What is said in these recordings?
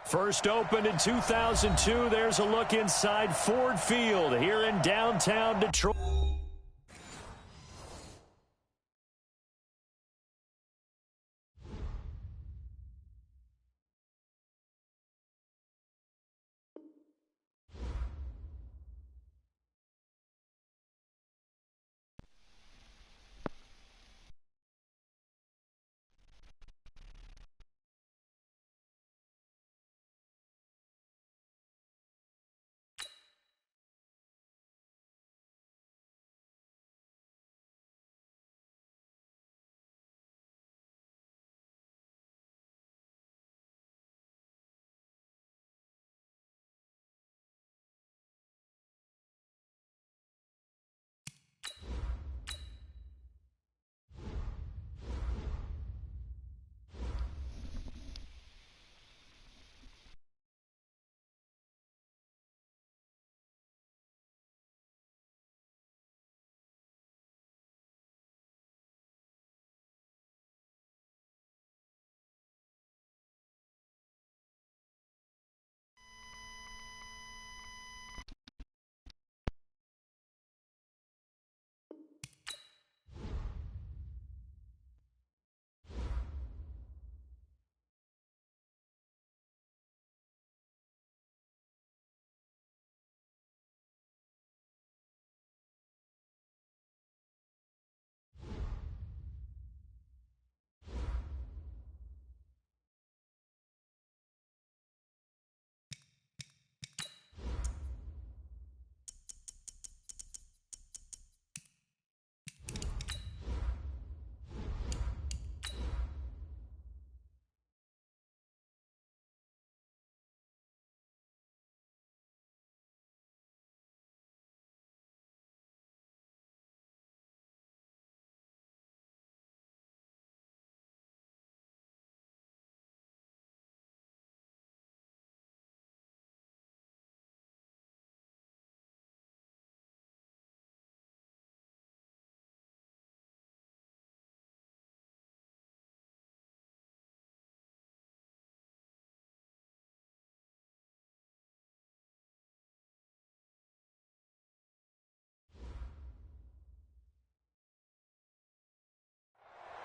First opened in 2002. There's a look inside Ford Field here in downtown Detroit.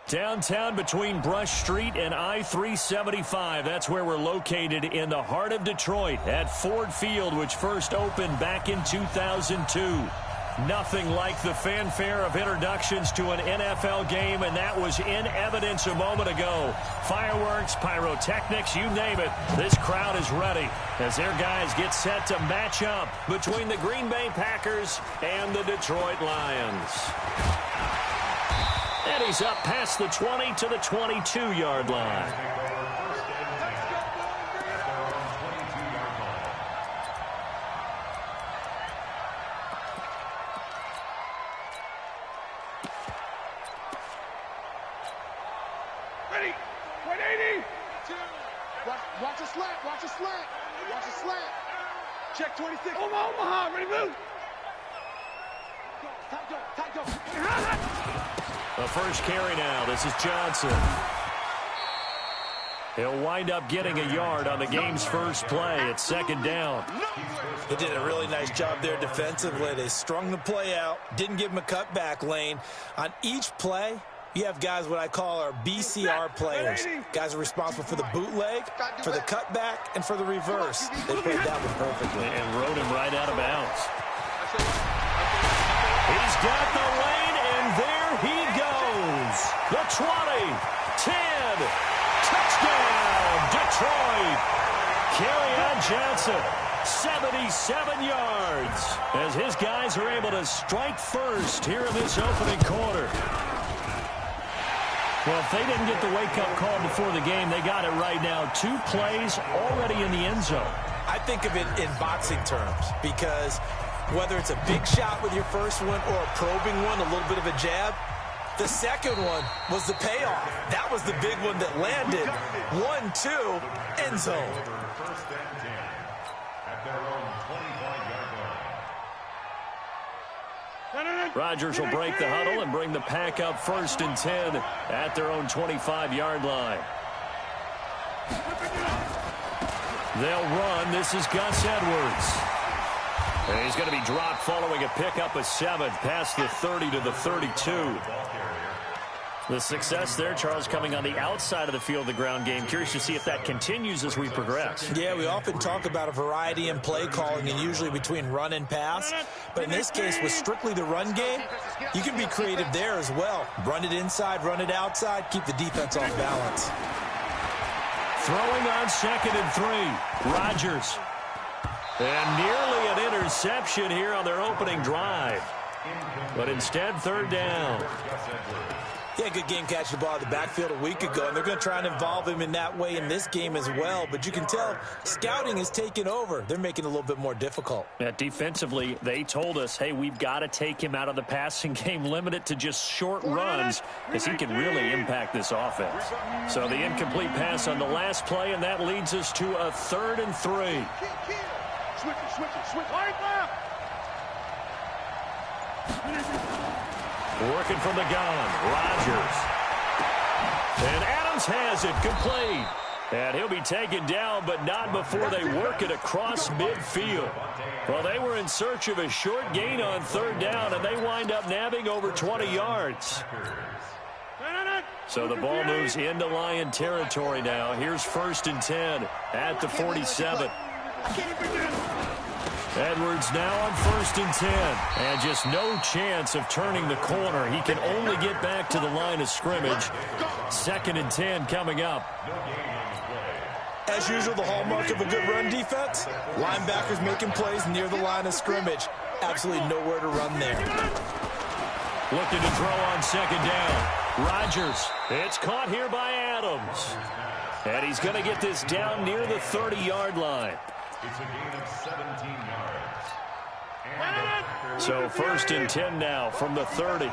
Downtown between Brush Street and I-375. That's where we're located in the heart of Detroit at Ford Field, which first opened back in 2002. Nothing like the fanfare of introductions to an NFL game, and that was in evidence a moment ago. Fireworks, pyrotechnics, you name it. This crowd is ready as their guys get set to match up between the Green Bay Packers and the Detroit Lions. And he's up past the 20 to the 22-yard line. Ready, 180. Watch a slant, watch a slant. Watch a slant. Check 26. Omaha, ready, move. Tight go. The first carry now. This is Johnson. He'll wind up getting a yard on the game's first play. It's second down. They did a really nice job there defensively. They strung the play out, didn't give him a cutback lane. On each play, you have guys what I call our BCR players. Guys are responsible for the bootleg, for the cutback, and for the reverse. They played that one perfectly. And rode him right out of bounds. He's got the lane, and there he goes. The 20, 10, touchdown, Detroit. Kerryon Johnson, 77 yards, as his guys are able to strike first here in this opening quarter. Well, if they didn't get the wake-up call before the game, they got it right now. 2 plays already in the end zone. I think of it in boxing terms because whether it's a big shot with your first one or a probing one, a little bit of a jab, the second one was the payoff. That was the big one that landed. 1-2, end zone. Rodgers will break the huddle and bring the pack up 1st and 10 at their own 25-yard line. They'll run. This is Gus Edwards. And he's going to be dropped following a pickup of 7 past the 30 to the 32. The success there, Charles, coming on the outside of the field of the ground game. Curious to see if that continues as we progress. Yeah, we often talk about a variety in play calling and usually between run and pass. But in this case, with strictly the run game, you can be creative there as well. Run it inside, run it outside, keep the defense off balance. Throwing on 2nd and 3. Rodgers. And nearly an interception here on their opening drive. But instead, 3rd down. Yeah, good game catching the ball in the backfield a week ago, and they're going to try and involve him in that way in this game as well. But you can tell scouting is taking over. They're making it a little bit more difficult. Yeah, defensively, they told us, hey, we've got to take him out of the passing game, limit it to just short runs, because he can really impact this offense. So the incomplete pass on the last play, and that leads us to a 3rd and 3. Switch. Working from the gun, Rodgers. And Adams has it, complete. And he'll be taken down, but not before they work it across midfield. Well, they were in search of a short gain on 3rd down, and they wind up nabbing over 20 yards. So the ball moves into Lion territory now. Here's 1st and 10 at the 47. Edwards now on 1st and 10. And just no chance of turning the corner. He can only get back to the line of scrimmage. 2nd and 10 coming up. As usual, the hallmark of a good run defense, linebackers making plays near the line of scrimmage. Absolutely nowhere to run there. Looking to throw on 2nd down. Rodgers. It's caught here by Adams. And he's going to get this down near the 30-yard line. It's a gain of 17 yards. So 1st and 10 now from the 30.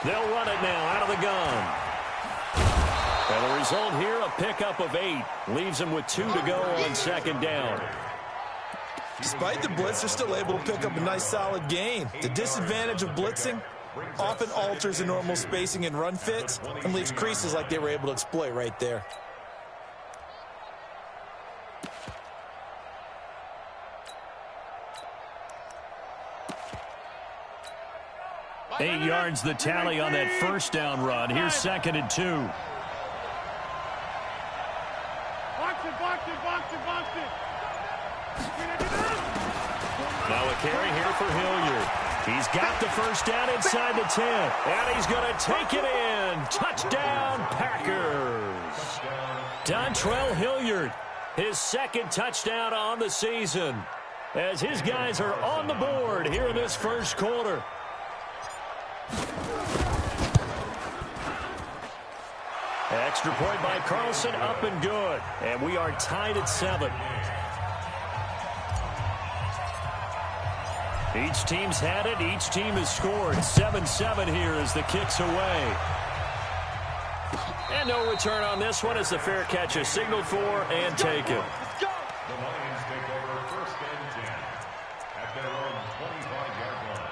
They'll run it now out of the gun. And the result here, a pickup of 8. Leaves them with 2 to go on 2nd down. Despite the blitz, they're still able to pick up a nice solid gain. The disadvantage of blitzing often alters the normal spacing and run fits and leaves creases like they were able to exploit right there. Eight yards the tally on that 1st down run. Here's 2nd and 2. Now a carry here for Hilliard. He's got the 1st down inside the 10. And he's going to take it in. Touchdown, Packers. Dontrell Hilliard, his 2nd touchdown on the season, as his guys are on the board here in this 1st quarter. Extra point by Carlson, up and good. And we are tied at 7. Each team's had it. Each team has scored. 7-7 here as the kick's away. And no return on this one as the fair catch is signaled for and taken. The Lions take over 1st and 10 at their own 25-yard line.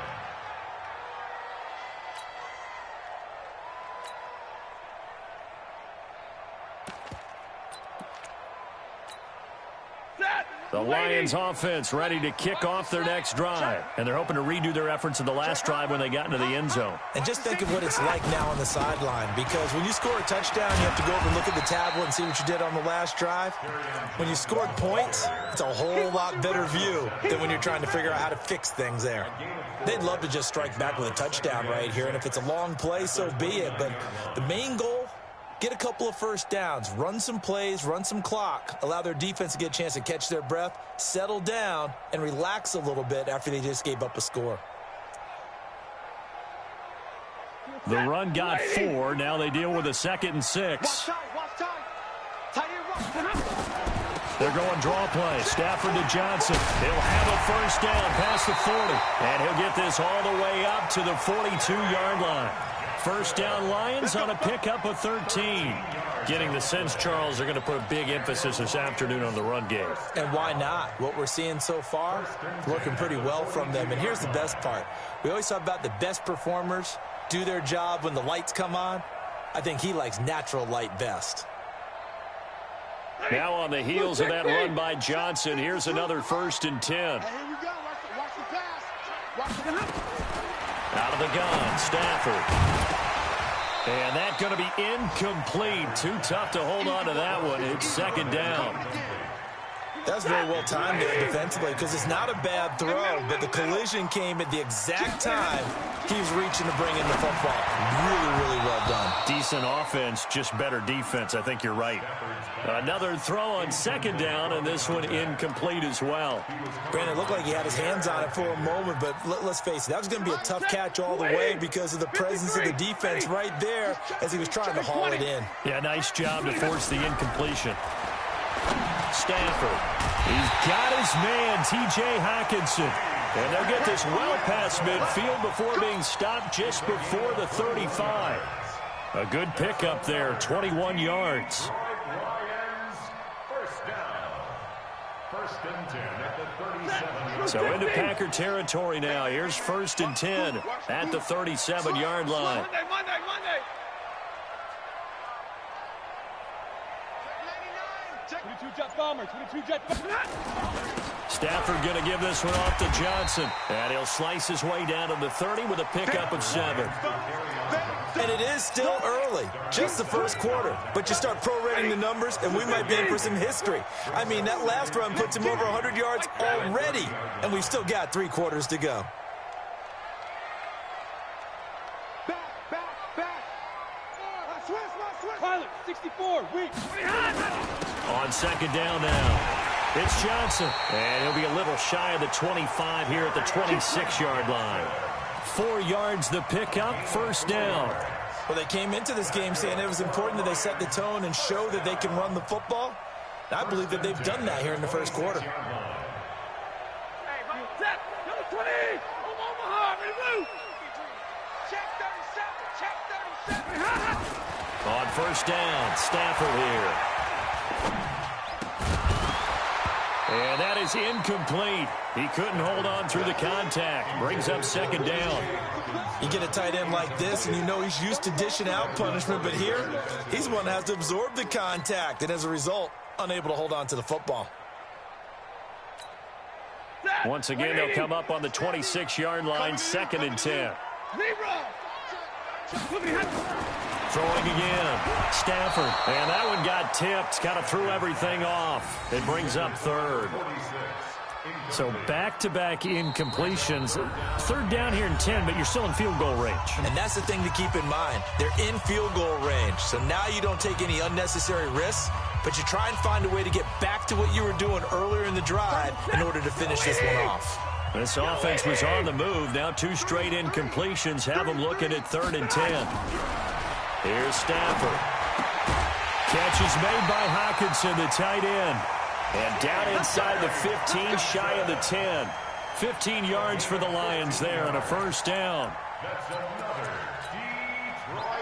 The Lions offense ready to kick off their next drive. And they're hoping to redo their efforts in the last drive when they got into the end zone. And just think of what it's like now on the sideline, because when you score a touchdown, you have to go over and look at the tablet and see what you did on the last drive. When you scored points, it's a whole lot better view than when you're trying to figure out how to fix things there. They'd love to just strike back with a touchdown right here, and if it's a long play, so be it. But the main goal, get a couple of 1st downs, run some plays, run some clock, allow their defense to get a chance to catch their breath, settle down, and relax a little bit after they just gave up a score. The run got 4. Now they deal with a 2nd and 6. They're going draw play. Stafford to Johnson. He'll have a 1st down past the 40. And he'll get this all the way up to the 42-yard line. first down Lions on a pickup of 13. Getting the sense, Charles, they're going to put a big emphasis this afternoon on the run game. And why not? What we're seeing so far, working pretty well from them. And here's the best part. We always talk about the best performers do their job when the lights come on. I think he likes natural light best. Now on the heels of that run by Johnson, here's another 1st and 10. Hey, here we go. Watch the pass. Watch the Out of the gun, Stafford. And that's going to be incomplete. Too tough to hold on to that one. It's 2nd down. That's very well timed there defensively because it's not a bad throw, but the collision came at the exact time he was reaching to bring in the football. Really, really well done. Decent offense, just better defense. I think you're right. Another throw on 2nd down, and this one incomplete as well. Brandon, it looked like he had his hands on it for a moment, but let's face it, that was going to be a tough catch all the way because of the presence of the defense right there as he was trying to haul it in. Yeah, nice job to force the incompletion. Stafford. He's got his man, T.J. Hockenson. And they'll get this well past midfield before being stopped just before the 35. A good pickup there, 21 yards. So into Packer territory now. Here's 1st and 10 at the 37-yard line. Monday. 22-jet bomber. Stafford going to give this one off to Johnson. And he'll slice his way down to the 30 with a pickup of 7. And it is still early, just the first quarter. But you start prorating the numbers, and we might be in for some history. I mean, that last run puts him over 100 yards already, and we've still got 3 quarters to go. Back. Pilot, 64, weak. On 2nd down now. It's Johnson, and he'll be a little shy of the 25 here at the 26-yard line. 4 yards the pickup, 1st down. Well, they came into this game saying it was important that they set the tone and show that they can run the football. I believe that they've done that here in the first quarter. On 1st down, Stafford here. And that is incomplete. He couldn't hold on through the contact. Brings up 2nd down. You get a tight end like this, and you know he's used to dishing out punishment, but here, he's the one that has to absorb the contact, and as a result, unable to hold on to the football. Once again, they'll come up on the 26-yard line, 2nd and 10. Throwing again. Stafford. And that one got tipped. Kind of threw everything off. It brings up 3rd. So back-to-back incompletions. 3rd down here in 10, but you're still in field goal range. And that's the thing to keep in mind. They're in field goal range. So now you don't take any unnecessary risks, but you try and find a way to get back to what you were doing earlier in the drive in order to finish this one off. This offense was on the move. Now 2 straight incompletions have them looking at 3rd and 10. Here's Stafford. Catch is made by Hockenson, the tight end. And down inside the 15, shy of the 10. 15 yards for the Lions there and a 1st down.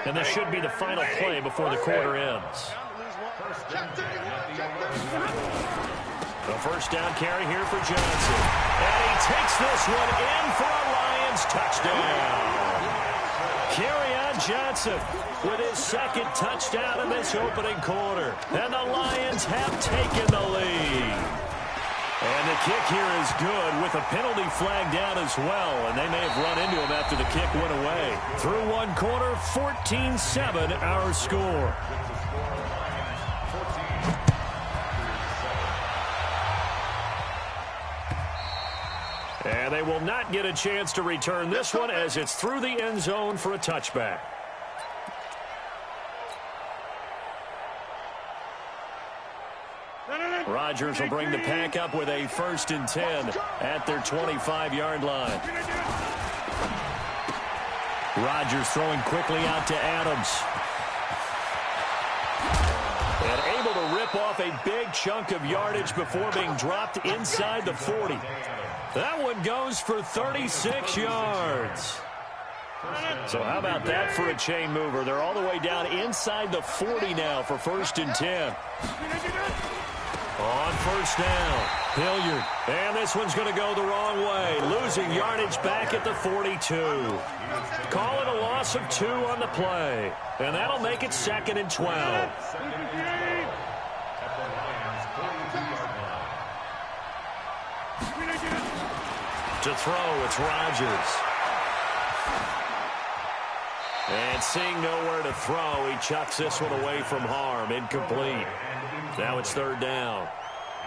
And this should be the final play before the quarter ends. The 1st down carry here for Johnson. And he takes this one in for a Lions touchdown. Kerryon Johnson with his 2nd touchdown in this opening quarter. And the Lions have taken the lead. And the kick here is good with a penalty flag down as well. And they may have run into him after the kick went away. Through 1 quarter, 14-7 our score. And they will not get a chance to return this one as it's through the end zone for a touchback. Rodgers will bring the pack up with a 1st and 10 at their 25-yard line. Rodgers throwing quickly out to Adams. And able to rip off a big chunk of yardage before being dropped inside the 40. That one goes for 36 yards. So how about that for a chain mover? They're all the way down inside the 40 now for 1st and 10. On 1st down, Hilliard. And this one's going to go the wrong way. Losing yardage back at the 42. Call it a loss of 2 on the play. And that'll make it 2nd and 12. To throw, it's Rodgers. And seeing nowhere to throw, he chucks this one away from harm. Incomplete. Now it's 3rd down.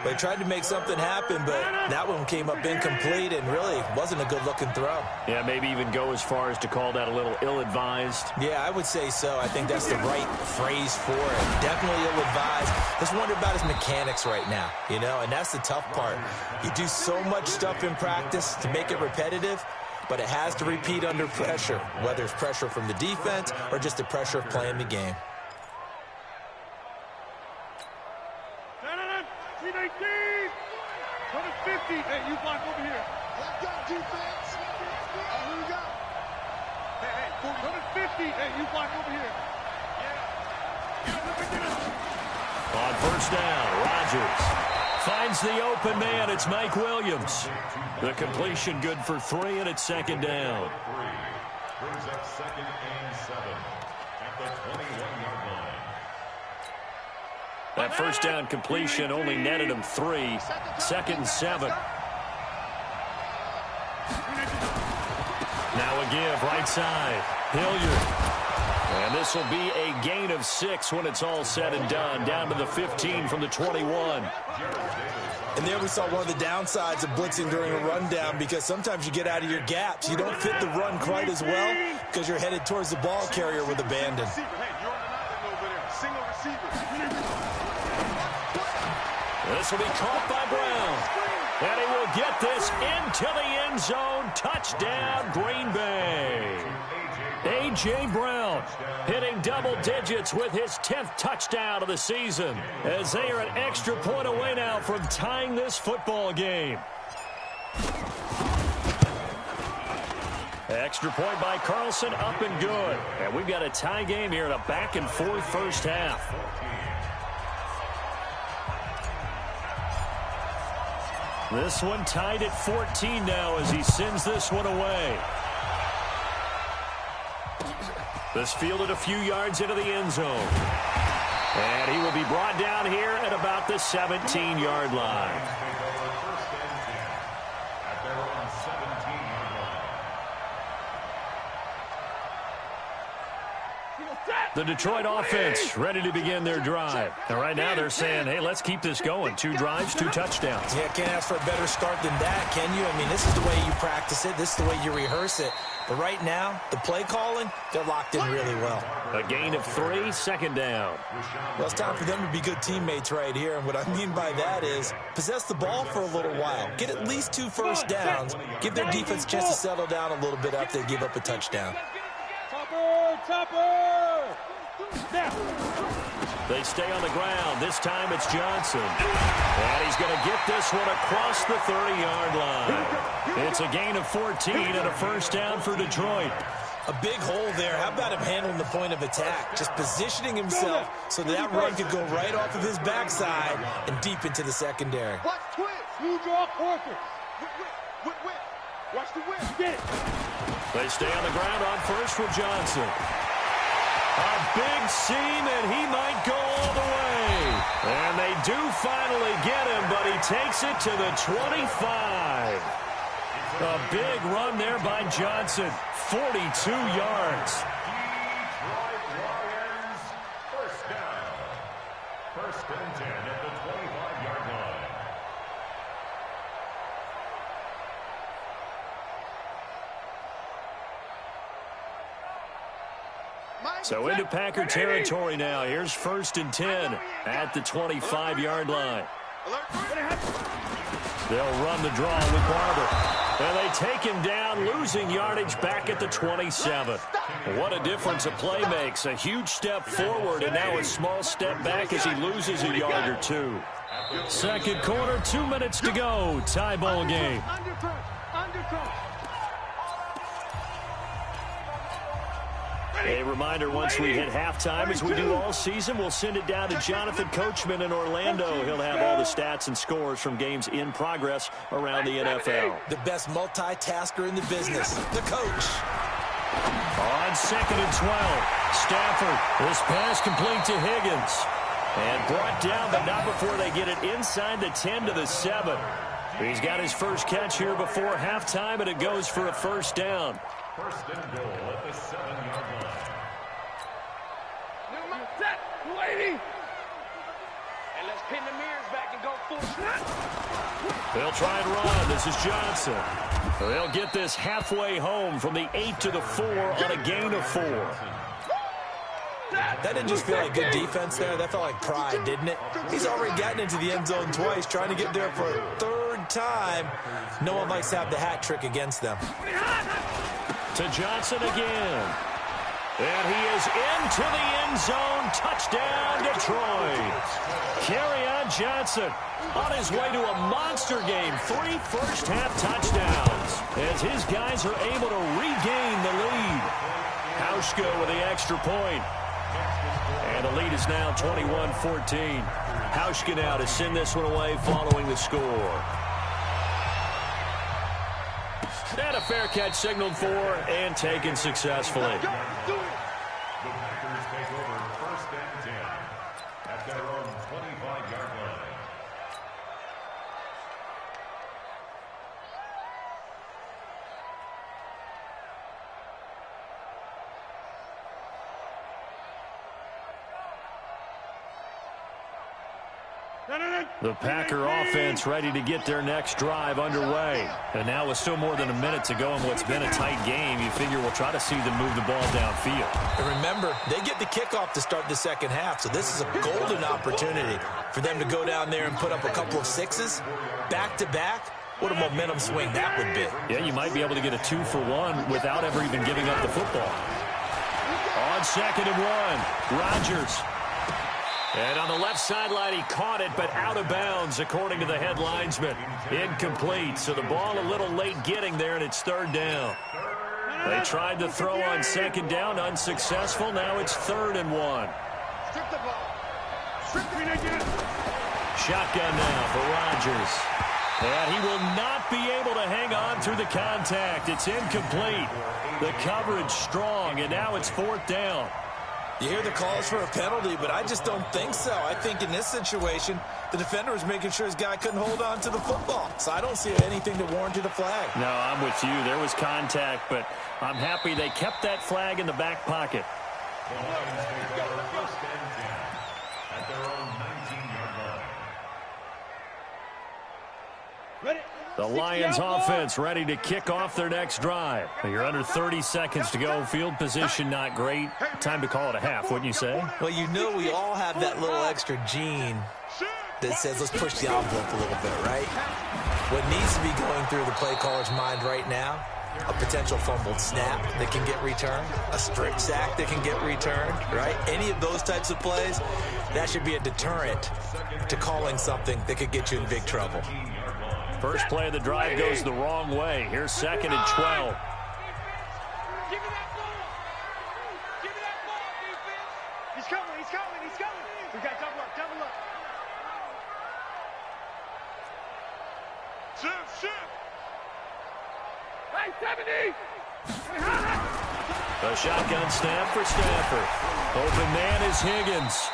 They tried to make something happen, but that one came up incomplete and really wasn't a good-looking throw. Yeah, maybe even go as far as to call that a little ill-advised. Yeah, I would say so. I think that's the right phrase for it. Definitely ill-advised. Just wonder about his mechanics right now, you know, and that's the tough part. You do so much stuff in practice to make it repetitive, but it has to repeat under pressure, whether it's pressure from the defense or just the pressure of playing the game. 50. Hey, you block over here. Let's go, defense. Here we go. Hey, 50. Hey, you block over here. Yeah. On 1st down, Rodgers finds the open man. It's Mike Williams. The completion good for 3, and it's 2nd down. Brings up 2nd and 7 at the 21-yard line. That 1st down completion only netted him 3. 2nd and 7. Now a give, right side. Hilliard. And this will be a gain of 6 when it's all said and done. Down to the 15 from the 21. And there we saw one of the downsides of blitzing during a rundown, because sometimes you get out of your gaps. You don't fit the run quite as well because you're headed towards the ball carrier with abandon. This will be caught by Brown. And he will get this into the end zone. Touchdown, Green Bay. A.J. Brown hitting double digits with his 10th touchdown of the season, as they are an extra point away now from tying this football game. Extra point by Carlson, up and good. And we've got a tie game here in a back-and-forth 1st half. This one tied at 14 now as he sends this one away. This fielded a few yards into the end zone. And he will be brought down here at about the 17-yard line. The Detroit offense ready to begin their drive. And right now they're saying, hey, let's keep this going. 2 drives, 2 touchdowns. Yeah, can't ask for a better start than that, can you? I mean, this is the way you practice it. This is the way you rehearse it. But right now, the play calling, they're locked in really well. A gain of 3, 2nd down. Well, it's time for them to be good teammates right here. And what I mean by that is possess the ball for a little while. Get at least 2 first downs. Give their defense a chance to settle down a little bit after they give up a touchdown. Chopper! They stay on the ground. This time it's Johnson. And he's going to get this one across the 30-yard line. It's a gain of 14 and a 1st down for Detroit. A big hole there. How about him handling the point of attack? Just positioning himself so that run could go right off of his backside and deep into the secondary. Watch twist. You draw quarter. Whip. Watch the whip. Get it. They stay on the ground on 1st with Johnson. A big seam, and he might go all the way. And they do finally get him, but he takes it to the 25. A big run there by Johnson. 42 yards. First down. 1st and 10 at the 25-yard line. So into Packer territory now. Here's 1st and 10 at the 25-yard line. They'll run the draw with Barber. And they take him down, losing yardage back at the 27. What a difference a play makes. A huge step forward and now a small step back as he loses a yard or 2. 2nd quarter, 2 minutes to go. Tie ball game. A reminder, once we hit halftime, as we do all season, we'll send it down to Jonathan Coachman in Orlando. He'll have all the stats and scores from games in progress around the NFL. The best multitasker in the business, the coach. On 2nd and 12, Stafford. This pass complete to Higgins. And brought down, but not before they get it inside the 10 to the 7. He's got his first catch here before halftime, and it goes for a first down. First and goal at the 7-yard line. Set, 280. And let's pin the mirrors back and go full snap. They'll try and run. This is Johnson. They'll get this halfway home from the 8 to the 4 on a gain of 4. That didn't just feel like good defense there. That felt like pride, didn't it? He's already gotten into the end zone twice, trying to get there for a third time. No one likes to have the hat trick against them. To Johnson again. And he is into the end zone. Touchdown, Detroit. Kerryon Johnson on his way to a monster game. 3 first-half touchdowns as his guys are able to regain the lead. Hauschka with the extra point. And the lead is now 21-14. Hauschka now to send this one away following the score. And a fair catch signaled for and taken successfully. The Packers take over 1st and 10 at their own 25-yard line. The Packer offense ready to get their next drive underway. And now with still more than a minute to go in what's been a tight game, you figure we'll try to see them move the ball downfield. And remember, they get the kickoff to start the second half, so this is a golden opportunity for them to go down there and put up a couple of sixes back-to-back. What a momentum swing that would be. Yeah, you might be able to get a 2-for-1 without ever even giving up the football. On 2nd and 1, Rodgers. And on the left sideline, he caught it, but out of bounds, according to the head linesman. Incomplete, so the ball a little late getting there, and it's 3rd down. They tried to throw on 2nd down, unsuccessful. Now it's 3rd and 1. Shotgun now for Rodgers. And he will not be able to hang on through the contact. It's incomplete. The coverage strong, and now it's 4th down. You hear the calls for a penalty, but I just don't think so. I think in this situation, the defender was making sure his guy couldn't hold on to the football. So I don't see anything to warrant a flag. No, I'm with you. There was contact, but I'm happy they kept that flag in the back pocket. The Lions take over 1st and 10 at their own 19-yard line. Ready? The Lions offense ready to kick off their next drive. You're under 30 seconds to go. Field position not great. Time to call it a half, wouldn't you say? Well, you know we all have that little extra gene that says let's push the envelope a little bit, right? What needs to be going through the play caller's mind right now, a potential fumbled snap that can get returned, a strip sack that can get returned, right? Any of those types of plays, that should be a deterrent to calling something that could get you in big trouble. First play of the drive goes the wrong way. Here's 2nd and 12. Give me that ball. Give me that ball, defense. He's coming. We got double up. Shift. Hey, 70. A shotgun snap for Stafford. Open man is Higgins.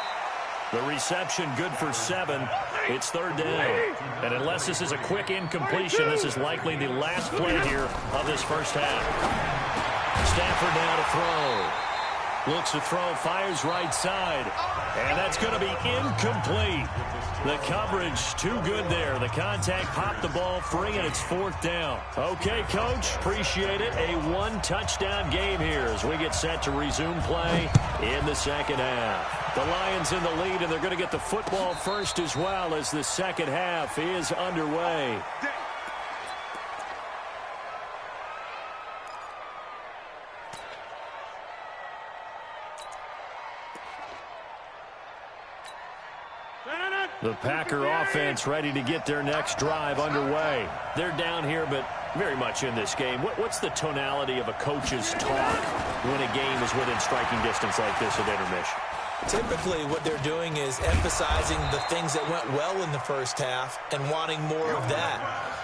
The reception good for 7. It's 3rd down. And unless this is a quick incompletion, this is likely the last play here of this first half. Stafford now to throw. Looks to throw, fires right side. And that's going to be incomplete. The coverage too good there. The contact popped the ball free, and it's 4th down. Okay, Coach, appreciate it. A 1-touchdown game here as we get set to resume play in the second half. The Lions in the lead, and they're going to get the football first as well as the second half is underway. The Packer offense ready to get their next drive underway. They're down here, but very much in this game. What's the tonality of a coach's talk when a game is within striking distance like this at intermission? Typically, what they're doing is emphasizing the things that went well in the first half and wanting more of that.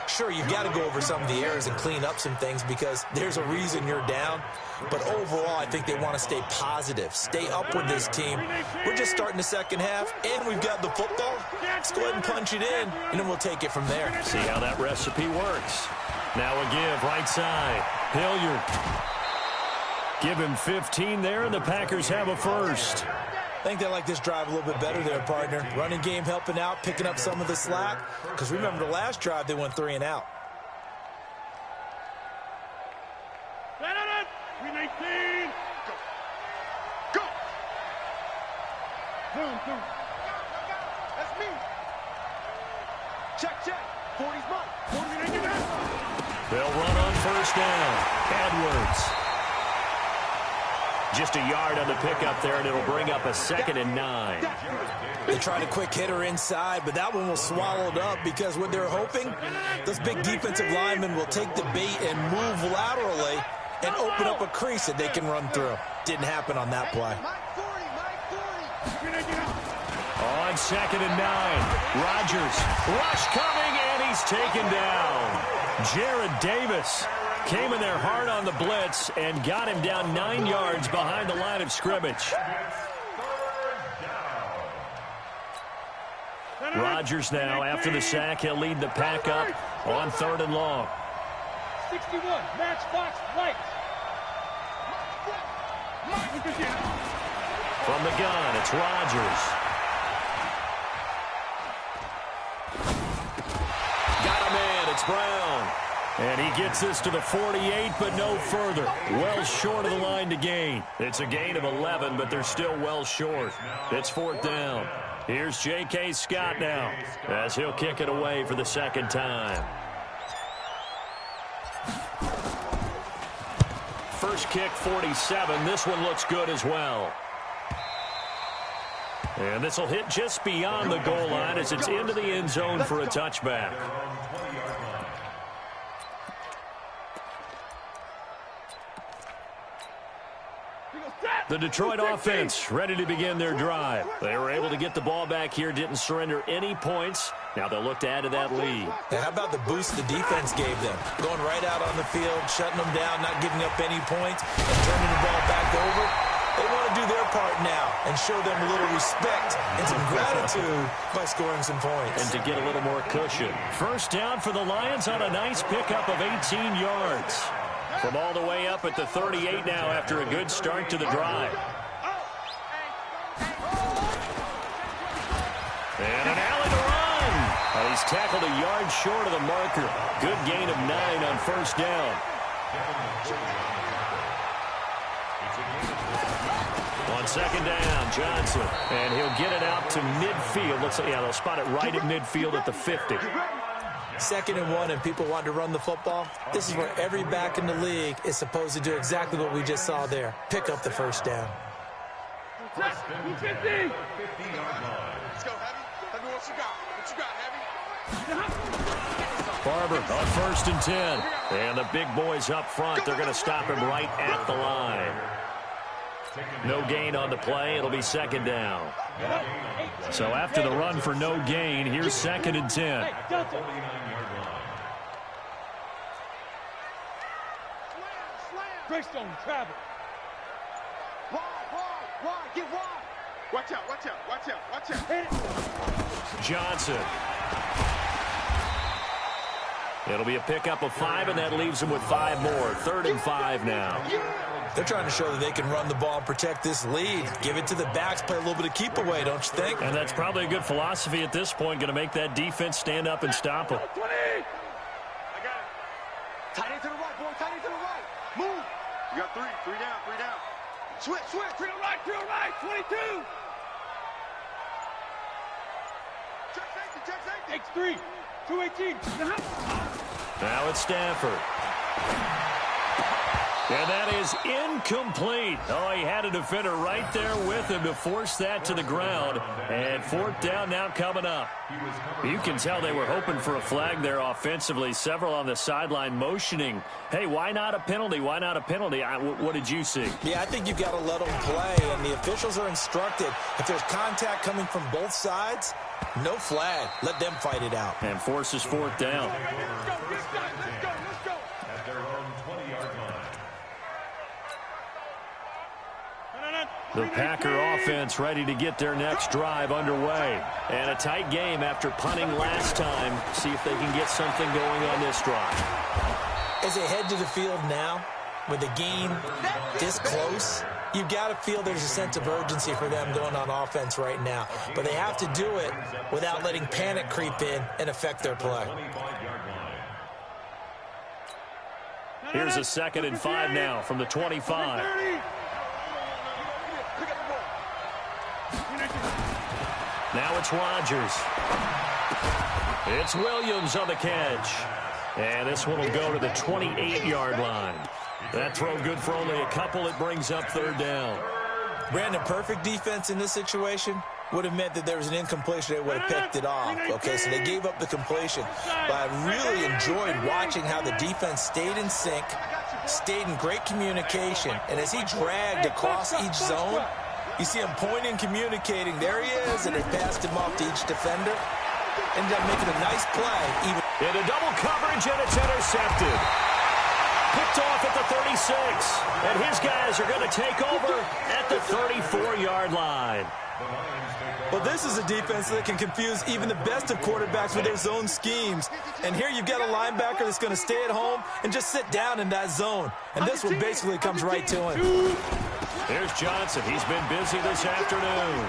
Sure, you've got to go over some of the errors and clean up some things because there's a reason you're down. But overall, I think they want to stay positive, stay up with this team. We're just starting the second half, and we've got the football. Let's go ahead and punch it in, and then we'll take it from there. See how that recipe works. Now a give, right side. Hilliard. Give him 15 there, and the Packers have a first. I think they like this drive a little bit better there, partner. Running game helping out, picking up some of the slack. Because remember the last drive, they went 3 and out. 319. Go. Go. That's me. Check. 40's mine. 40 They'll run on first down. Edwards. Just a yard on the pickup there, and it'll bring up a 2nd and 9. They tried a quick hitter inside, but that one was swallowed up because what they're hoping, those big defensive linemen will take the bait and move laterally and open up a crease that they can run through. Didn't happen on that play. On 2nd and 9, Rodgers. Rush coming, and he's taken down. Jared Davis came in there hard on the blitz and got him down 9 yards behind the line of scrimmage. Rodgers now, after the sack, he'll lead the pack up on 3rd and long. 61, matchbox light. From the gun, it's Rodgers. Got him in, it's Brown. And he gets this to the 48, but no further. Well short of the line to gain. It's a gain of 11, but they're still well short. It's 4th down. Here's J.K. Scott now, as he'll kick it away for the 2nd time. First kick, 47. This one looks good as well. And this will hit just beyond the goal line as it's into the end zone for a touchback. The Detroit offense ready to begin their drive. They were able to get the ball back here, didn't surrender any points. Now they'll look to add to that lead. Yeah, how about the boost the defense gave them? Going right out on the field, shutting them down, not giving up any points, and turning the ball back over. They want to do their part now and show them a little respect and some gratitude by scoring some points. And to get a little more cushion. First down for the Lions on a nice pickup of 18 yards. From all the way up at the 38 now after a good start to the drive. And an alley to run. He's tackled a yard short of the marker. Good gain of 9 on first down. On 2nd down, Johnson. And he'll get it out to midfield. Looks like, yeah, they'll spot it right at midfield at the 50. 2nd and 1, and people want to run the football. This is where every back in the league is supposed to do exactly what we just saw there. Pick up the first down. Let's go, Heavy. Heavy, what you got, Heavy? Barber on 1st and 10. And the big boys up front. They're going to stop him right at the line. No gain on the play. It'll be 2nd down. So after the run for no gain, here's 2nd and 10. Greystone, travel. Wide, get wide. Watch out. Johnson. It'll be a pickup of 5, and that leaves them with 5 more. 3rd and 5 now. They're trying to show that they can run the ball and protect this lead. Give it to the backs, play a little bit of keep away, don't you think? And that's probably a good philosophy at this point, going to make that defense stand up and stop them. 20. I got it. Tight end to the right, boy. Tight end to the right. Move. You got 3 down. Switch. To the right. 22. Check safety. X3. 218. Now it's Stafford. And that is incomplete. Oh, he had a defender right there with him to force that to the ground. And fourth down now coming up. You can tell they were hoping for a flag there offensively. Several on the sideline motioning, hey, why not a penalty? Why not a penalty? What did you see? Yeah, I think you've got to let them play. And the officials are instructed, if there's contact coming from both sides, no flag. Let them fight it out. And forces fourth down. Let's go. At their own 20-yard line. The Packer offense ready to get their next drive underway. And a tight game after punting last time. See if they can get something going on this drive. As they head to the field now, with the game this close, you've got to feel there's a sense of urgency for them going on offense right now. But they have to do it without letting panic creep in and affect their play. Here's a 2nd and 5 now from the 25. Now it's Rodgers. It's Williams on the catch. And this one will go to the 28-yard line. That throw good for only a couple. It brings up 3rd down. Brandon, perfect defense in this situation would have meant that there was an incompletion. They would have picked it off. Okay, so they gave up the completion. But I really enjoyed watching how the defense stayed in sync, stayed in great communication. And as he dragged across each zone, you see him pointing, communicating. There he is, and they passed him off to each defender. Ended up making a nice play. Into double coverage, and it's intercepted. Picked off at the 36. And his guys are going to take over at the 34-yard line. Well, this is a defense that can confuse even the best of quarterbacks with their zone schemes. And here you've got a linebacker that's going to stay at home and just sit down in that zone. And this one basically comes right to him. Here's Johnson. He's been busy this afternoon.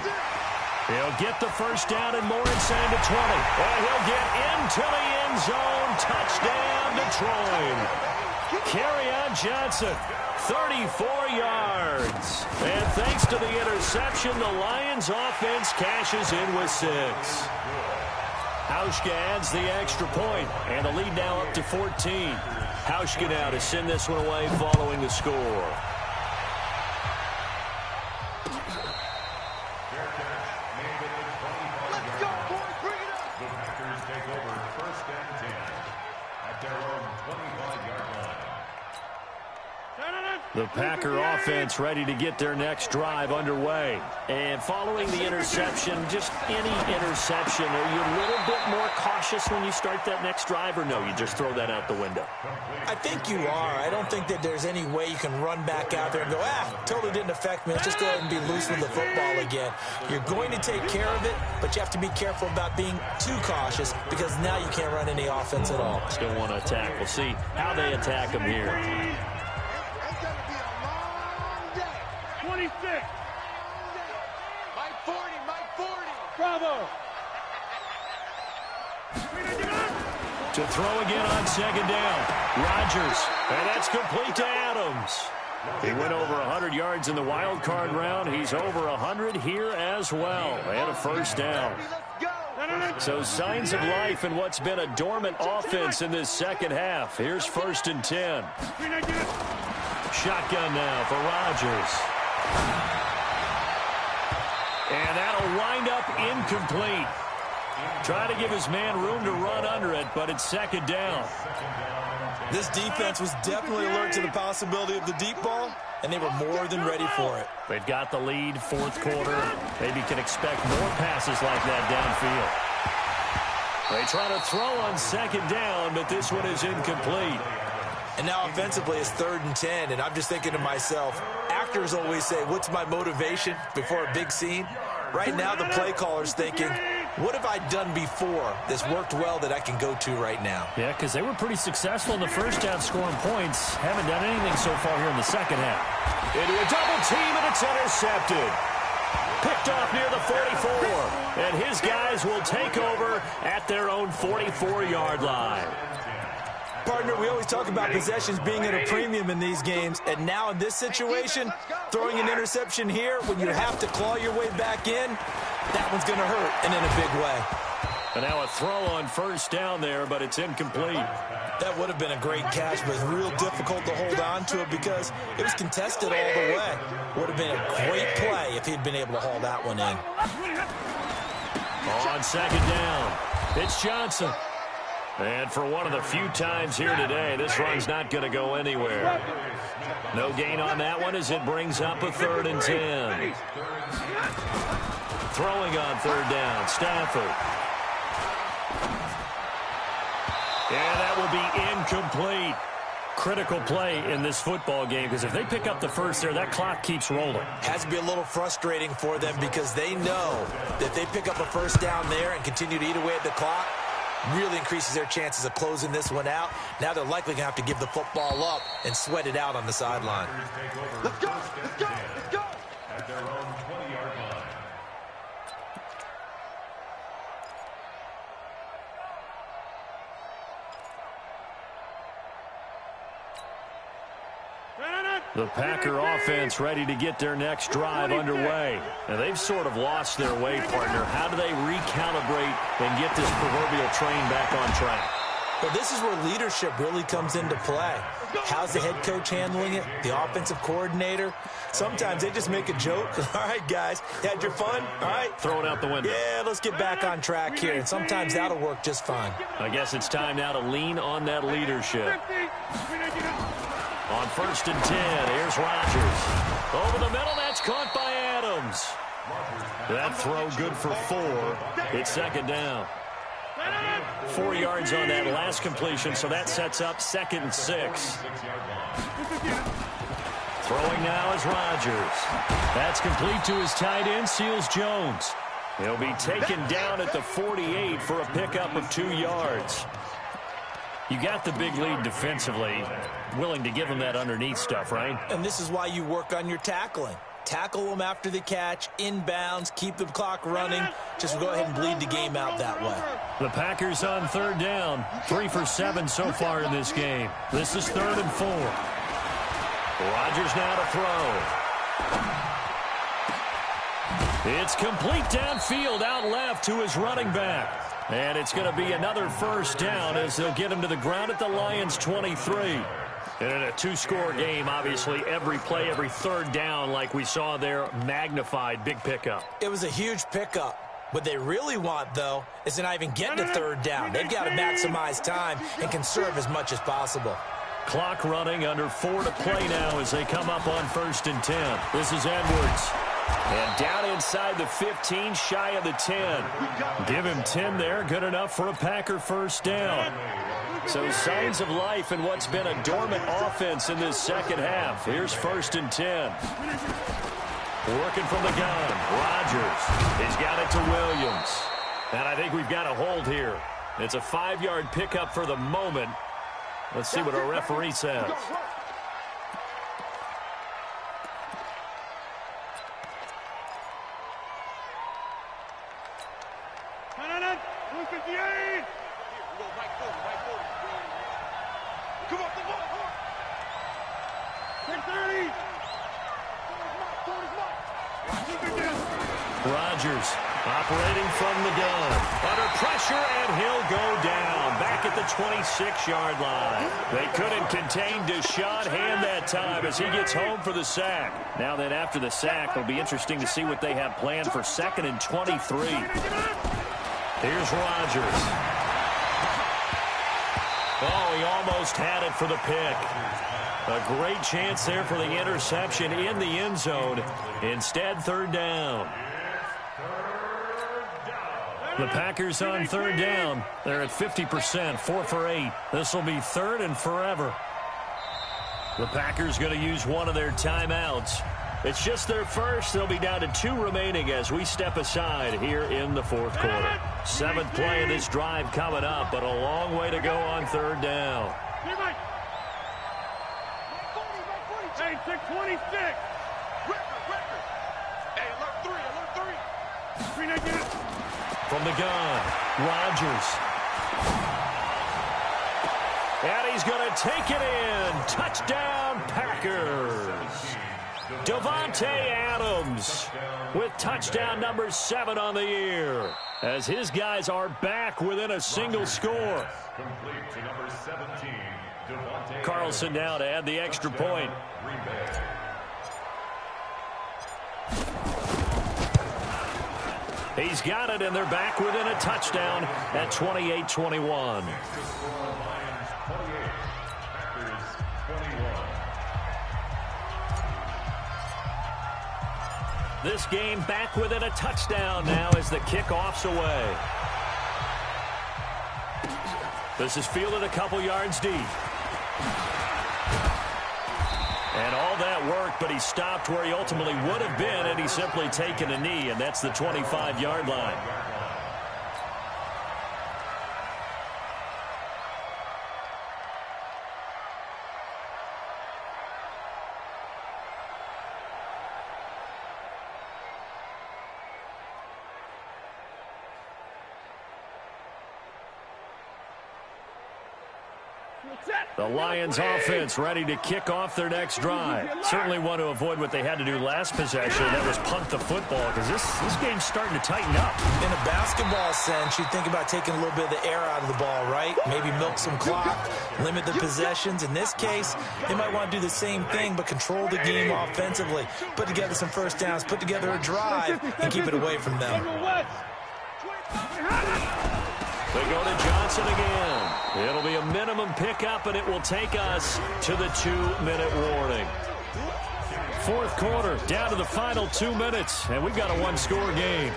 He'll get the first down and more inside the 20. And he'll get into the end zone. Touchdown, Detroit. Kerryon Johnson, 34 yards. And thanks to the interception, the Lions offense cashes in with 6. Hauschka adds the extra point, and the lead now up to 14. Hauschka now to send this one away following the score. The Packer offense ready to get their next drive underway. And following the interception, just any interception, are you a little bit more cautious when you start that next drive, or no, you just throw that out the window? I think you are. I don't think that there's any way you can run back out there and go, totally didn't affect me. Let's just go ahead and be loose with the football again. You're going to take care of it, but you have to be careful about being too cautious because now you can't run any offense at all. Still want to attack. We'll see how they attack them here. 26. Mike 40. Bravo. To throw again on 2nd down. Rodgers. And that's complete to Adams. He went over 100 yards in the wild card round. He's over 100 here as well. And a first down. So signs of life in what's been a dormant offense in this second half. Here's 1st and 10. Shotgun now for Rodgers. And that'll wind up incomplete. Try to give his man room to run under it, but it's 2nd down. This defense was definitely alert to the possibility of the deep ball, and they were more than ready for it. They've got the lead, 4th quarter. Maybe can expect more passes like that downfield. They try to throw on 2nd down, but this one is incomplete. And now offensively it's 3rd and 10, and I'm just thinking to myself, actors always say, what's my motivation before a big scene? Right now the play caller's thinking, what have I done before that's worked well that I can go to right now? Yeah, because they were pretty successful in the first half scoring points. Haven't done anything so far here in the second half. Into a double team, and it's intercepted. Picked off near the 44. And his guys will take over at their own 44-yard line. Partner, we always talk about possessions being at a premium in these games, and now in this situation, throwing an interception here when you have to claw your way back in, that one's going to hurt, and in a big way. And now a throw on first down there, but it's incomplete. That would have been a great catch, but real difficult to hold on to it because it was contested all the way. Would have been a great play if he'd been able to haul that one in. On second down, it's Johnson. And for one of the few times here today, this run's not going to go anywhere. No gain on that one as it brings up a 3rd and 10. Throwing on 3rd down, Stafford. And that will be incomplete. Critical play in this football game because if they pick up the first there, that clock keeps rolling. Has to be a little frustrating for them because they know that if they pick up a first down there and continue to eat away at the clock, really increases their chances of closing this one out. Now they're likely going to have to give the football up and sweat it out on the sideline. Let's go, let's go, let's go. At their own 20-yard line. The Packer offense ready to get their next drive underway. And they've sort of lost their way, partner. How do they recalibrate and get this proverbial train back on track? Well, this is where leadership really comes into play. How's the head coach handling it? The offensive coordinator? Sometimes they just make a joke. All right, guys, had your fun? All right. Throw it out the window. Yeah, let's get back on track here. And sometimes that'll work just fine. I guess it's time now to lean on that leadership. On 1st and 10, here's Rodgers. Over the middle, that's caught by Adams. That throw good for 4. It's 2nd down. 4 yards on that last completion, so that sets up 2nd and 6. Throwing now is Rodgers. That's complete to his tight end, Seals-Jones. He'll be taken down at the 48 for a pickup of 2 yards. You got the big lead defensively, willing to give him that underneath stuff, right? And this is why you work on your tackling. Tackle them after the catch, inbounds, keep the clock running. Just go ahead and bleed the game out that way. The Packers on 3rd down. 3 for 7 so far in this game. This is 3rd and 4. Rodgers now to throw. It's complete downfield, out left to his running back. And it's going to be another first down as they'll get him to the ground at the Lions' 23. And in a 2-score game, obviously, every play, every 3rd down, like we saw there, magnified, big pickup. It was a huge pickup. What they really want, though, is to not even get to 3rd down. They've got to maximize time and conserve as much as possible. Clock running, under 4 to play now as they come up on 1st and 10. This is Edwards. And down inside the 15, shy of the 10. Give him 10 there, good enough for a Packer first down. So signs of life in what's been a dormant offense in this second half. Here's 1st and 10. Working from the gun, Rodgers. He's got it to Williams. And I think we've got a hold here. It's a 5-yard pickup for the moment. Let's see what our referee says. Rodgers operating from the gun. Under pressure, and he'll go down. Back at the 26-yard line. They couldn't contain Deshaun Hand that time as he gets home for the sack. Now then, after the sack, it'll be interesting to see what they have planned for 2nd and 23. Here's Rodgers. Oh, he almost had it for the pick. A great chance there for the interception in the end zone. Instead, 3rd down. The Packers on 3rd down. They're at 50%, 4 for 8. This will be 3rd and forever. The Packers going to use one of their timeouts. It's just their first. They'll be down to 2 remaining as we step aside here in the 4th quarter. 7th play of this drive coming up, but a long way to go on 3rd down. Hey, 626. Hey, alert 3. From the gun, Rodgers. And he's going to take it in. Touchdown, Packers. Davante Adams with touchdown number 7 on the year, as his guys are back within a single score. Complete to number 17, Davante Carlson now to add the extra point. Green Bay. He's got it, and they're back within a touchdown at 28-21. Lions 28, Packers 21. This game back within a touchdown now as the kickoff's away. This is fielded a couple yards deep. And all that work, but he stopped where he ultimately would have been had he simply taken a knee, and that's the 25-yard line. The Lions offense ready to kick off their next drive. Certainly want to avoid what they had to do last possession. That was punt the football, because this game's starting to tighten up. In a basketball sense, you think about taking a little bit of the air out of the ball, right? Maybe milk some clock, limit the possessions. In this case, they might want to do the same thing, but control the game offensively. Put together some first downs, put together a drive, and keep it away from them. They go to Johnson again. It'll be a minimum pickup, and it will take us to the 2-minute warning. Fourth quarter, down to the final 2 minutes, and we've got a one-score game.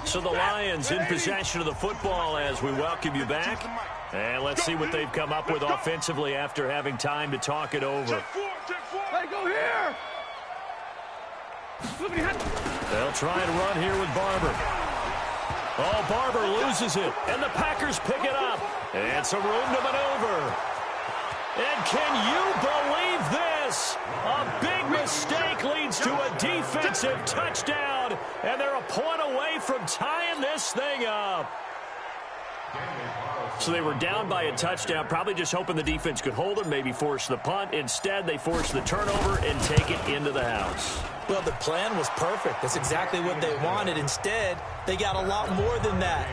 So the Lions in possession of the football as we welcome you back. And let's see what they've come up with offensively after having time to talk it over. Hey, go here! They'll try and run here with Barber. Oh, Barber loses it, and the Packers pick it up. And some room to maneuver. And can you believe this? A big mistake leads to a defensive touchdown, and they're a point away from tying this thing up. So they were down by a touchdown, probably just hoping the defense could hold them, maybe force the punt. Instead, they force the turnover and take it into the house. Well, the plan was perfect. That's exactly what they wanted. Instead, they got a lot more than that.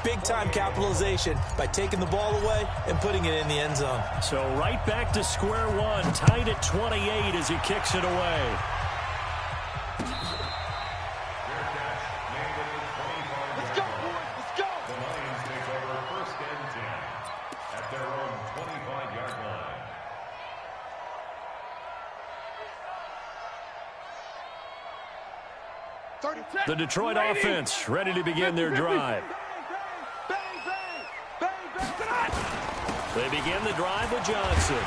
Big-time capitalization by taking the ball away and putting it in the end zone. So right back to square one, tied at 28 as he kicks it away. Let's go, boys, let's go! The Lions take over first and 10 at their own 25-yard line. The Detroit offense ready to begin their drive. They begin the drive with Johnson.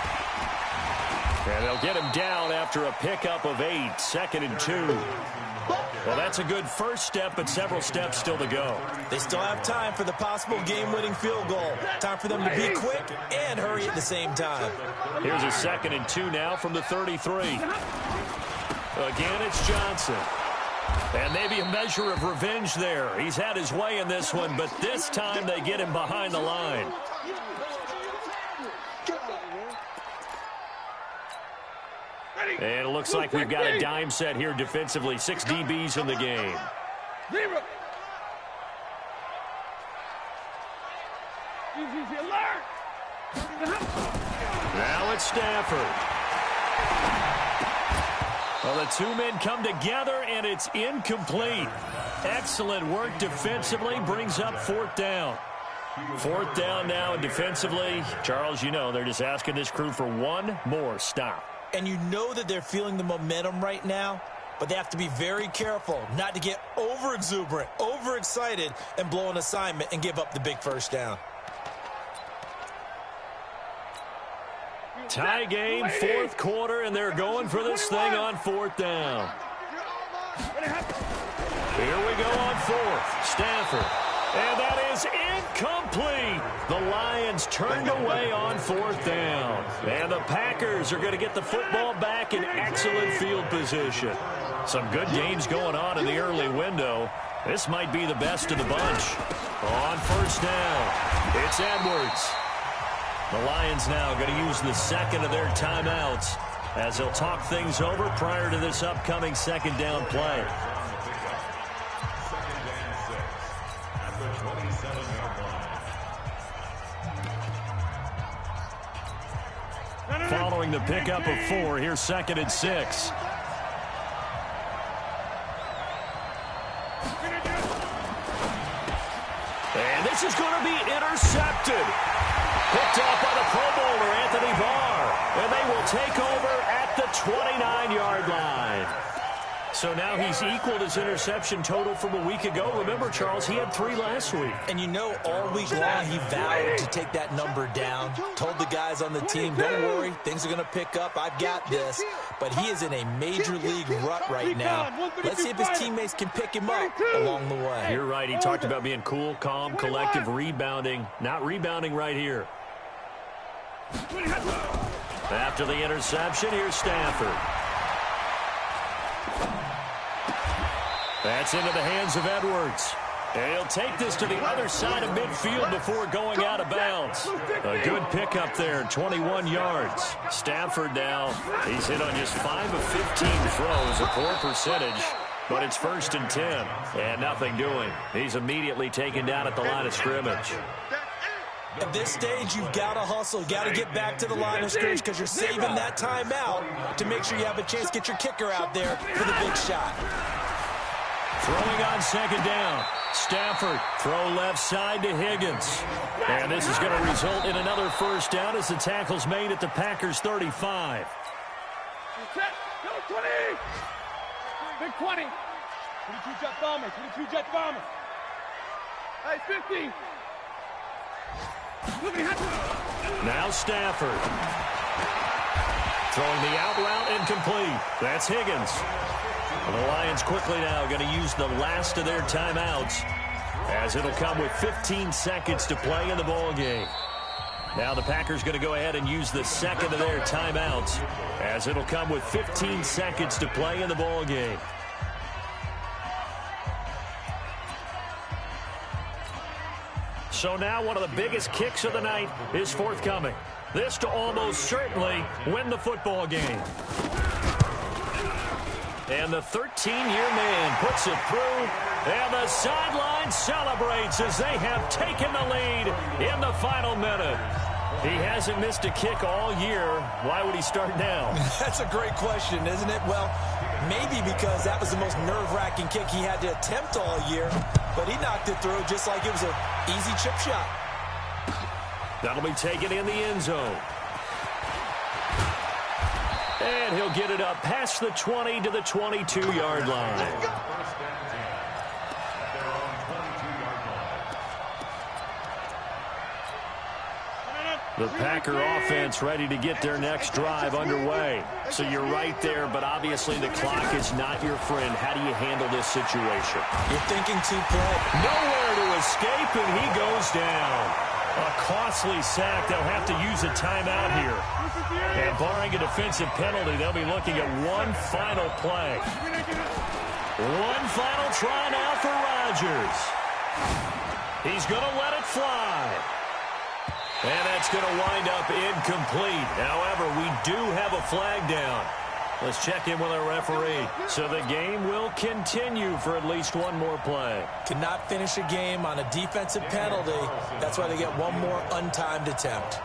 And they'll get him down after a pickup of 8, 2nd and 2. Well, that's a good first step, but several steps still to go. They still have time for the possible game-winning field goal. Time for them to be quick and hurry at the same time. Here's a 2nd and 2 now from the 33. Again, it's Johnson. And maybe a measure of revenge there. He's had his way in this one, but this time they get him behind the line. And it looks like we've got a dime set here defensively. 6 DBs in the game. Now it's Stafford. Well, the two men come together, and it's incomplete. Excellent work defensively, brings up 4th down. 4th down now, and defensively, Charles, you know, they're just asking this crew for one more stop. And you know that they're feeling the momentum right now, but they have to be very careful not to get over-exuberant, overexcited, and blow an assignment and give up the big first down. Tie game, 4th quarter, and they're going for this thing on 4th down. Here we go on 4th. Stafford. And that is incomplete. The Lions turned away on 4th down. And the Packers are going to get the football back in excellent field position. Some good games going on in the early window. This might be the best of the bunch. On 1st down, it's Edwards. The Lions now going to use the second of their timeouts as they'll talk things over prior to this upcoming second down play. Second and 6 at the 27-yard line. Following the pickup of 4, here's second and 6. And this is going to be intercepted. Picked off by the Pro Bowler, Anthony Barr. And they will take over at the 29-yard line. So now he's equaled his interception total from a week ago. Remember, Charles, he had 3 last week. And you know, all week long he vowed to take that number down. Told the guys on the team, don't worry, things are going to pick up. I've got this. But he is in a major league rut right now. Let's see if his teammates can pick him up along the way. You're right. He talked about being cool, calm, collective, rebounding. Not rebounding right here. After the interception, here's Stafford. That's into the hands of Edwards. And he'll take this to the other side of midfield before going out of bounds. A good pickup there, 21 yards. Stafford now, he's hit on just 5 of 15 throws, a poor percentage, but it's 1st and 10, and nothing doing. He's immediately taken down at the line of scrimmage. At this stage, you've got to hustle. You've got to get back to the line of scrimmage because you're saving that timeout to make sure you have a chance to get your kicker out there for the big shot. Throwing on second down. Stafford, throw left side to Higgins. And this is going to result in another first down as the tackle's made at the Packers' 35. Go 20. Big 20. 22 jet bomber. 22 jet bomber. Hey, 50. Now Stafford. Throwing the out route incomplete. That's Higgins. And the Lions quickly now going to use the last of their timeouts as it'll come with 15 seconds to play in the ball game. Now the Packers going to go ahead and use the second of their timeouts as it'll come with 15 seconds to play in the ball game. So now one of the biggest kicks of the night is forthcoming. This to almost certainly win the football game. And the 13-year man puts it through, and the sideline celebrates as they have taken the lead in the final minute. He hasn't missed a kick all year. Why would he start now? That's a great question, isn't it? Well, maybe because that was the most nerve-wracking kick he had to attempt all year, but he knocked it through just like it was an easy chip shot. That'll be taken in the end zone. And he'll get it up past the 20 to the 22-yard line. The Packer offense ready to get their next drive underway. So you're right there, but obviously the clock is not your friend. How do you handle this situation? You're thinking two-play. Nowhere to escape, and he goes down. A costly sack. They'll have to use a timeout here. And barring a defensive penalty, they'll be looking at one final play. One final try now for Rodgers. He's going to let it fly. And that's going to wind up incomplete. However, we do have a flag down. Let's check in with our referee. So the game will continue for at least one more play. Cannot finish a game on a defensive penalty. That's why they get one more untimed attempt.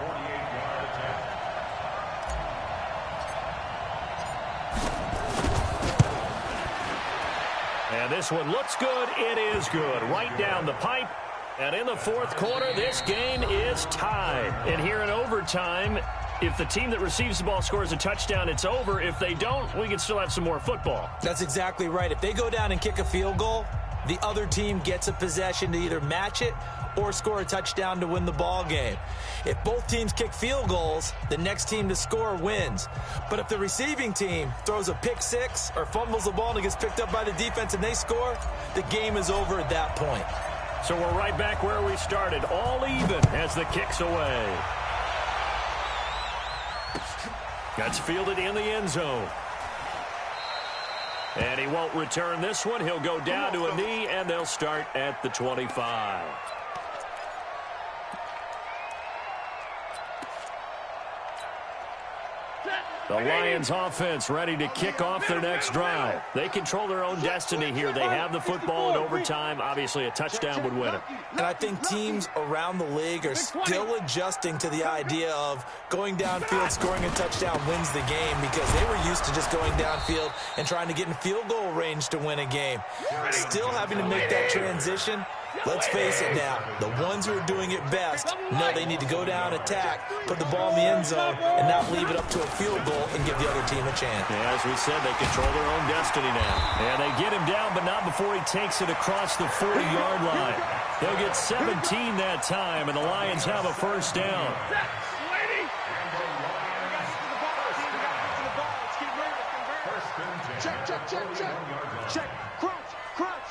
And this one looks good. It is good. Right down the pipe. And in the fourth quarter, this game is tied. And here in overtime, if the team that receives the ball scores a touchdown, it's over. If they don't, we can still have some more football. That's exactly right. If they go down and kick a field goal, the other team gets a possession to either match it or score a touchdown to win the ball game. If both teams kick field goals, the next team to score wins. But if the receiving team throws a pick six or fumbles the ball and it gets picked up by the defense and they score, the game is over at that point. So we're right back where we started, all even as the kick's away. That's fielded in the end zone. And he won't return this one. He'll go down to a knee, and they'll start at the 25. The Lions offense ready to kick off their next drive. They control their own destiny here. They have the football in overtime. Obviously, a touchdown would win it. And I think teams around the league are still adjusting to the idea of going downfield, scoring a touchdown wins the game, because they were used to just going downfield and trying to get in field goal range to win a game. Still having to make that transition. Let's face it now, the ones who are doing it best know they need to go down, attack, put the ball in the end zone, and not leave it up to a field goal and give the other team a chance. Yeah, as we said, they control their own destiny now. And they get him down, but not before he takes it across the 40-yard line. They'll get 17 that time, and the Lions have a first down. Check. Crunch.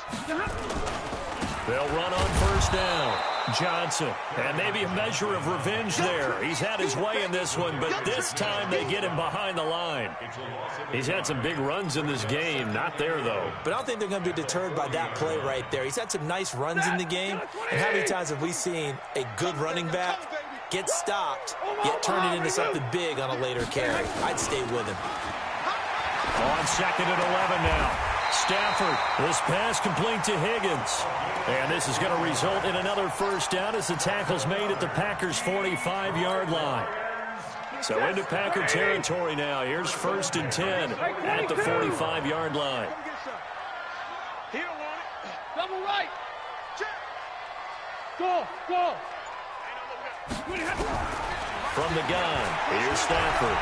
They'll run on first down. Johnson, and maybe a measure of revenge there. He's had his way in this one, but this time they get him behind the line. He's had some big runs in this game. Not there, though. But I don't think they're going to be deterred by that play right there. He's had some nice runs in the game. And how many times have we seen a good running back get stopped, yet turn it into something big on a later carry? I'd stay with him. On 2nd and 11 now. Stafford, this pass complete to Higgins. And this is going to result in another first down as the tackle's made at the Packers' 45-yard line. So into Packer territory now. Here's 1st and 10 at the 45-yard line. Double right. Go. From the gun, here's Stafford.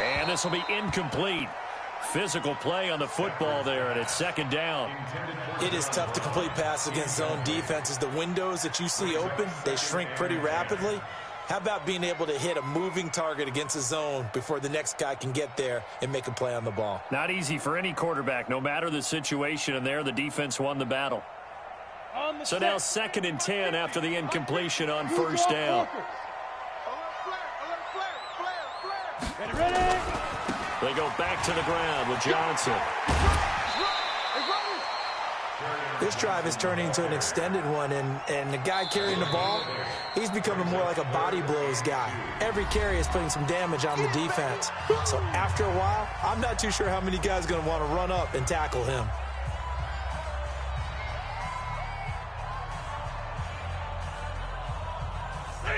And this will be incomplete. Physical play on the football there, and it's 2nd down. It is tough to complete passes against zone defenses. The windows that you see open, they shrink pretty rapidly. How about being able to hit a moving target against a zone before the next guy can get there and make a play on the ball? Not easy for any quarterback, no matter the situation, and there the defense won the battle. So now 2nd and 10 after the incompletion on first down. They go back to the ground with Johnson. This drive is turning into an extended one, and the guy carrying the ball, he's becoming more like a body blows guy. Every carry is putting some damage on the defense. So after a while, I'm not too sure how many guys are going to want to run up and tackle him.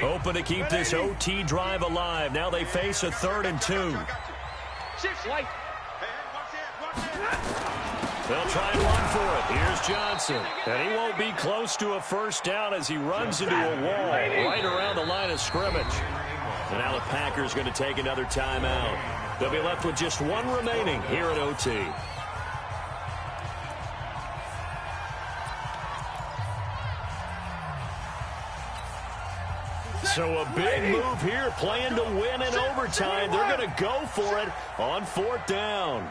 Open to keep this OT drive alive. Now they face a 3rd and 2. They'll try and run for it. Here's Johnson. And he won't be close to a first down as he runs into a wall right around the line of scrimmage. And now the Packers going to take another timeout. They'll be left with just one remaining here at OT. So a big move here, playing to win in overtime. They're going to go for it on 4th down.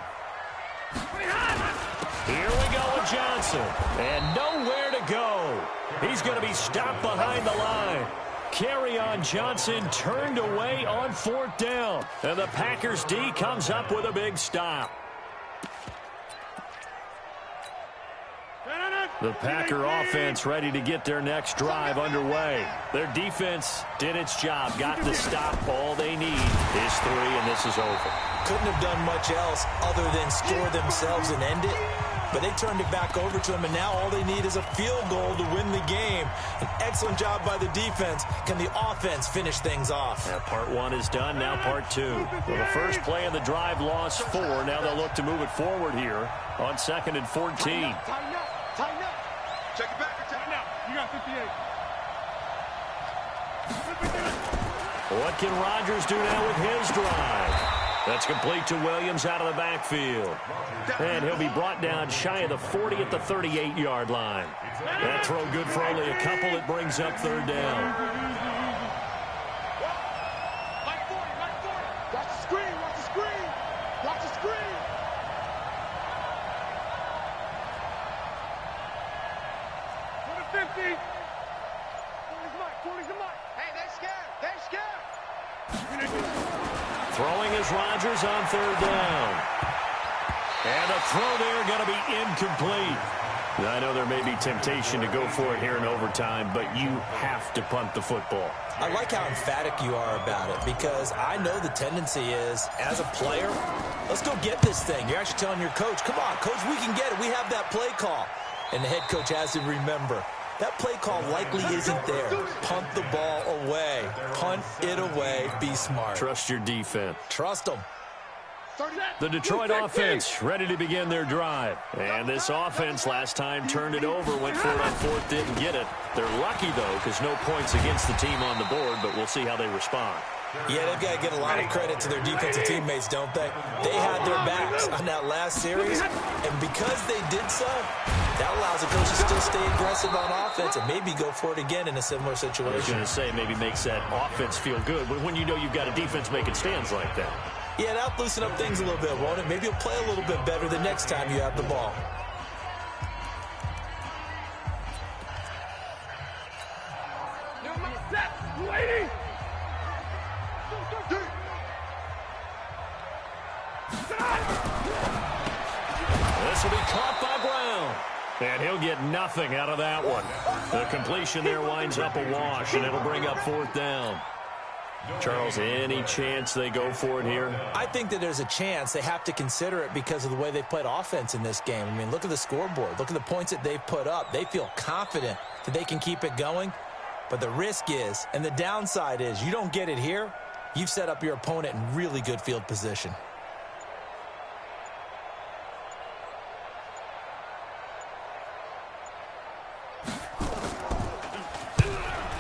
Here we go with Johnson. And nowhere to go. He's going to be stopped behind the line. Carry on Johnson turned away on 4th down. And the Packers D comes up with a big stop. The Packer offense ready to get their next drive underway. Their defense did its job, got the stop. All they need is 3, and this is over. Couldn't have done much else other than score themselves and end it. But they turned it back over to them, and now all they need is a field goal to win the game. An excellent job by the defense. Can the offense finish things off? Yeah, part 1 is done, now part 2. Well, the first play of the drive lost 4. Now they'll look to move it forward here on 2nd and 14. Tighten up. Check it back. Tighten up. You got 58. What can Rodgers do now with his drive? That's complete to Williams out of the backfield. And he'll be brought down shy of the 40 at the 38-yard line. That throw good for only a couple. It brings up 3rd down. Watch the screen. Watch the screen. For the 50. 40's the mark. Hey, they're scared. Throwing is Rodgers on 3rd down. And the throw there going to be incomplete. I know there may be temptation to go for it here in overtime, but you have to punt the football. I like how emphatic you are about it because I know the tendency is, as a player, let's go get this thing. You're actually telling your coach, come on, coach, we can get it. We have that play call. And the head coach has to remember, that play call likely isn't there. Punt the ball away. Punt it away. Be smart. Trust your defense. Trust them. The Detroit offense ready to begin their drive. And this offense last time turned it over, went for it on fourth, didn't get it. They're lucky, though, because no points against the team on the board, but we'll see how they respond. Yeah, they've got to give a lot of credit to their defensive teammates, don't they? They had their backs on that last series, and because they did so, that allows the coach to still stay aggressive on offense and maybe go for it again in a similar situation. I was going to say, maybe makes that offense feel good, but when you know you've got a defense making stands like that. Yeah, that'll loosen up things a little bit, won't it? Maybe you'll play a little bit better the next time you have the ball. Waiting. This will be caught by Brown. And he'll get nothing out of that one. The completion there winds up a wash, and it'll bring up fourth down. Charles, any chance they go for it here? I think that there's a chance. They have to consider it because of the way they played offense in this game. I mean, look at the scoreboard. Look at the points that they've put up. They feel confident that they can keep it going. But the risk is, and the downside is, you don't get it here, you've set up your opponent in really good field position.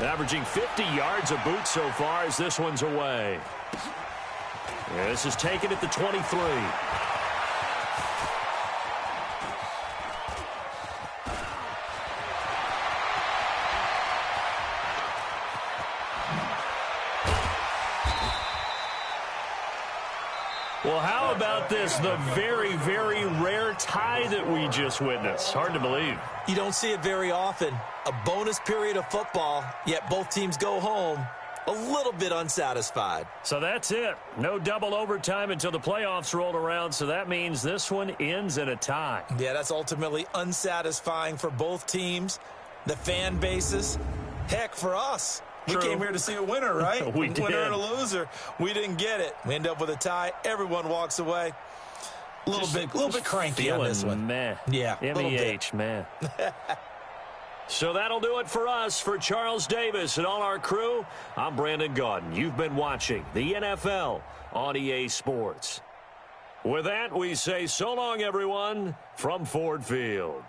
Averaging 50 yards a boot so far as this one's away. This is taken at the 23. Well, how about this? The very, very rare tie that we just witnessed. Hard to believe. You don't see it very often. A bonus period of football, yet both teams go home a little bit unsatisfied. So that's it. No double overtime until the playoffs roll around, so that means this one ends in a tie. Yeah, that's ultimately unsatisfying for both teams, the fan bases. Heck, for us. True. We came here to see a winner, right? We did. Winner and a loser. We didn't get it. We end up with a tie. Everyone walks away. A little bit cranky on this one. Meh. Yeah, MEH, man. So that'll do it for us. For Charles Davis and all our crew, I'm Brandon Gaudin. You've been watching the NFL on EA Sports. With that, we say so long, everyone, from Ford Field.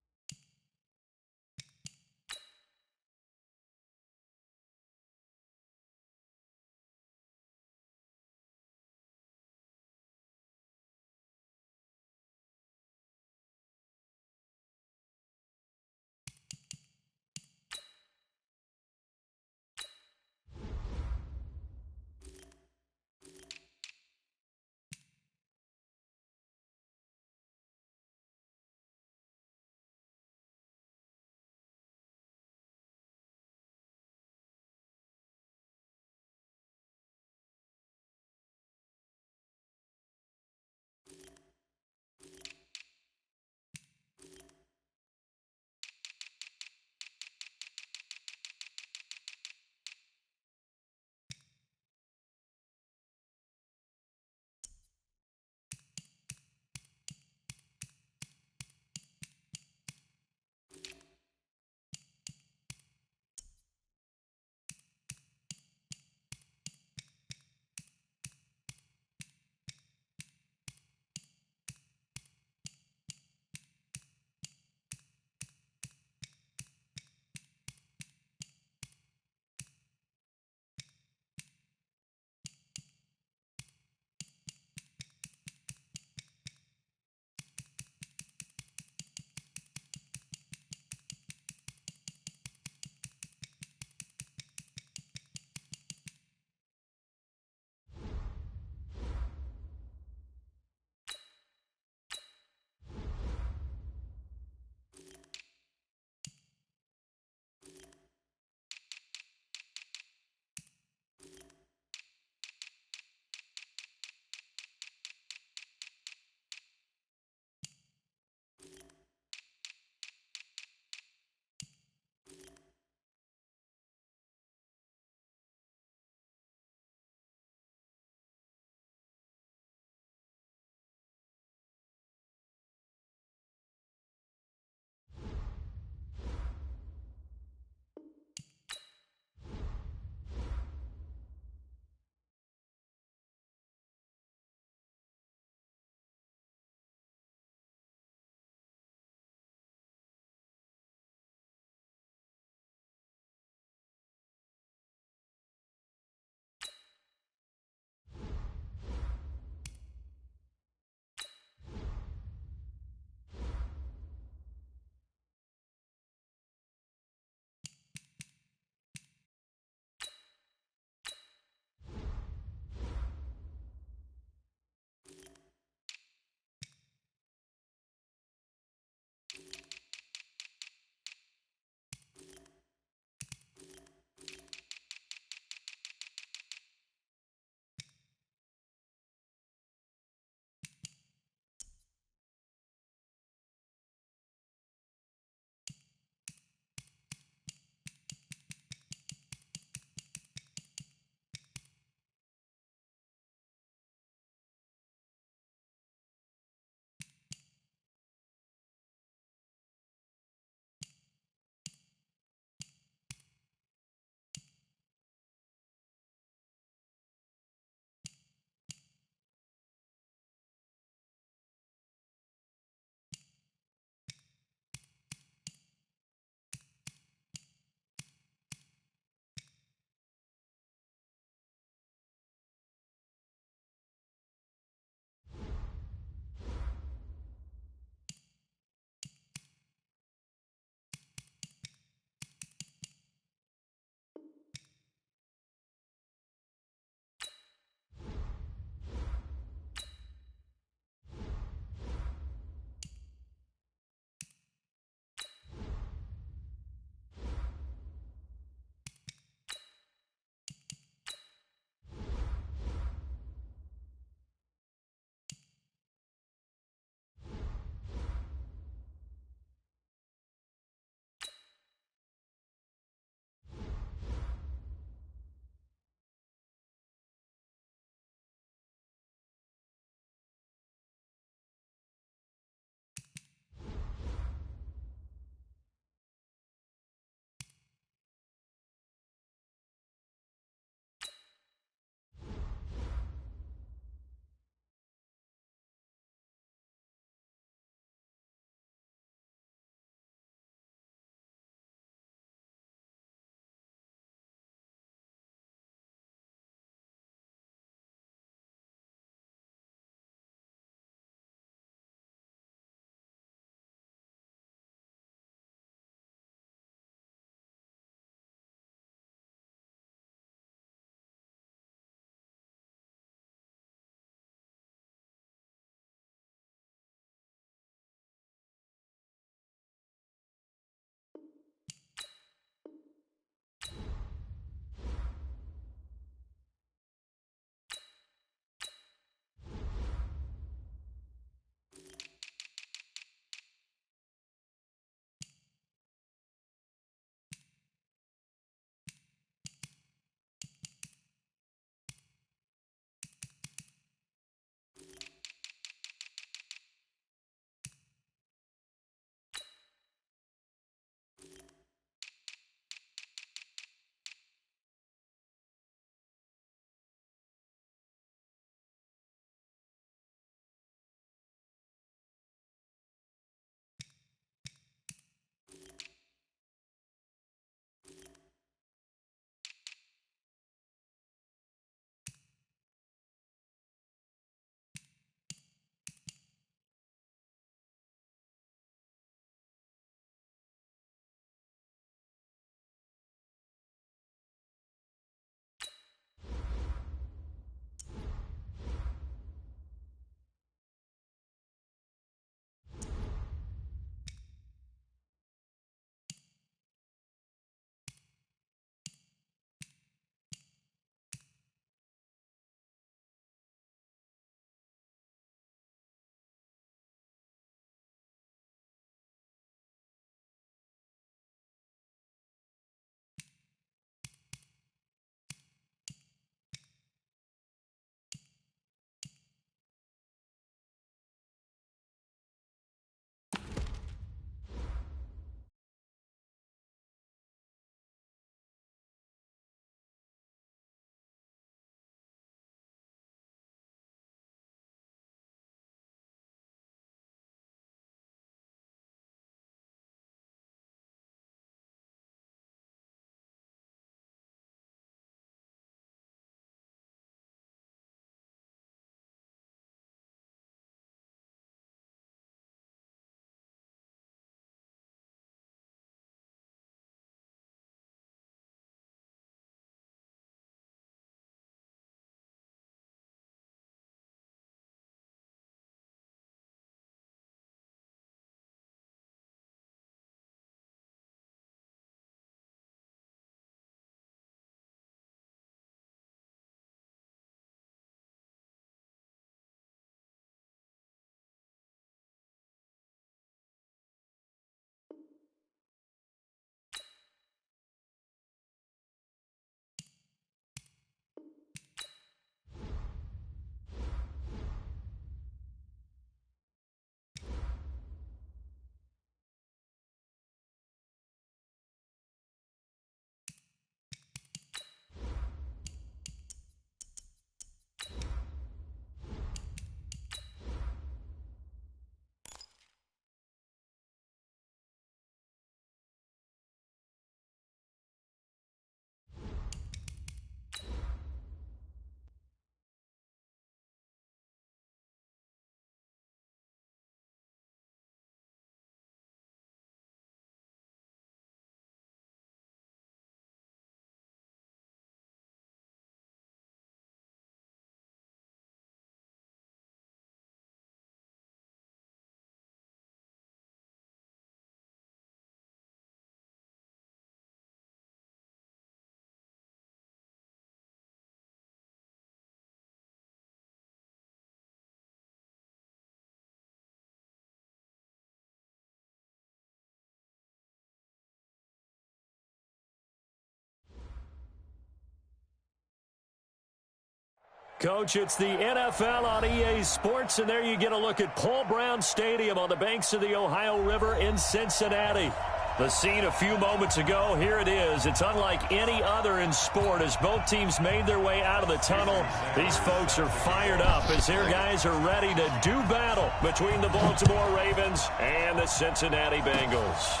Coach, it's the NFL on EA Sports, and there you get a look at Paul Brown Stadium on the banks of the Ohio River in Cincinnati. The scene a few moments ago, here it is. It's unlike any other in sport as both teams made their way out of the tunnel. These folks are fired up as their guys are ready to do battle between the Baltimore Ravens and the Cincinnati Bengals.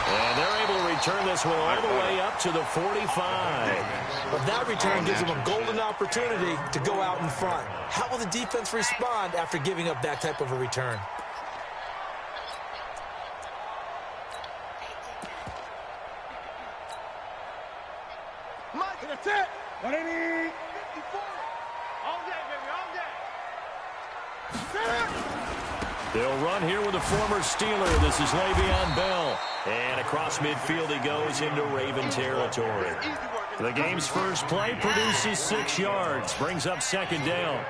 And they're able to return this one all the way up to the 45. But that return gives them a golden opportunity to go out in front. How will the defense respond after giving up that type of a return? Mike, that's it. 180. 54. All day, baby, all day. They'll run here with a former Steeler. This is Le'Veon Bell. And across midfield he goes into Raven territory. The game's first play produces 6 yards. Brings up second down.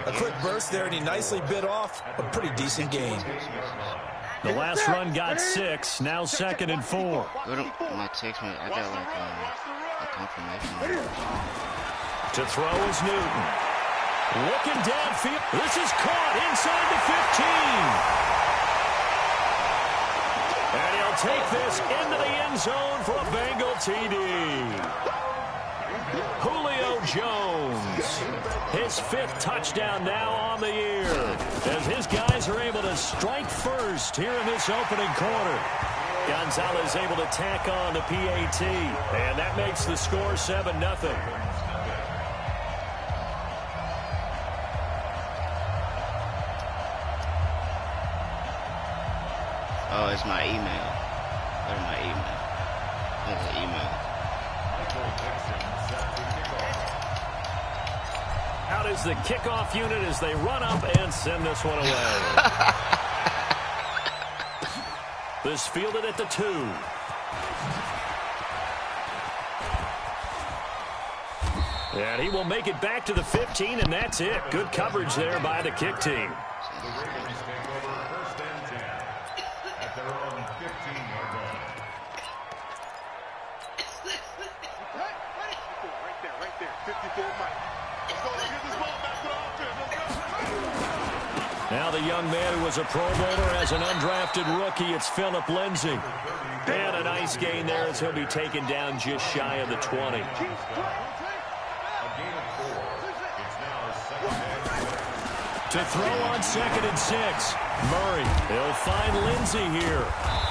A quick burst there, and he nicely bit off a pretty decent gain. The last run got 6. Now 2nd and 4. Go to my text me. I got like a confirmation. To throw is Newton. Looking downfield. This is caught inside the 15. And he'll take this into the end zone for a Bengal TD. Julio Jones, his 5th touchdown now on the year, as his guys are able to strike first here in this opening quarter. Gonzalez able to tack on the PAT, and that makes the score 7-0. Oh, it's my email. Go to my email. There's an email. Out is the kickoff unit as they run up and send this one away. This fielded at the 2. And he will make it back to the 15, and that's it. Good coverage there by the kick team. Now the young man who was a Pro Bowler as an undrafted rookie, it's Phillip Lindsay. And a nice gain there as he'll be taken down just shy of the 20. To throw on 2nd and 6. Murray, he'll find Lindsay here.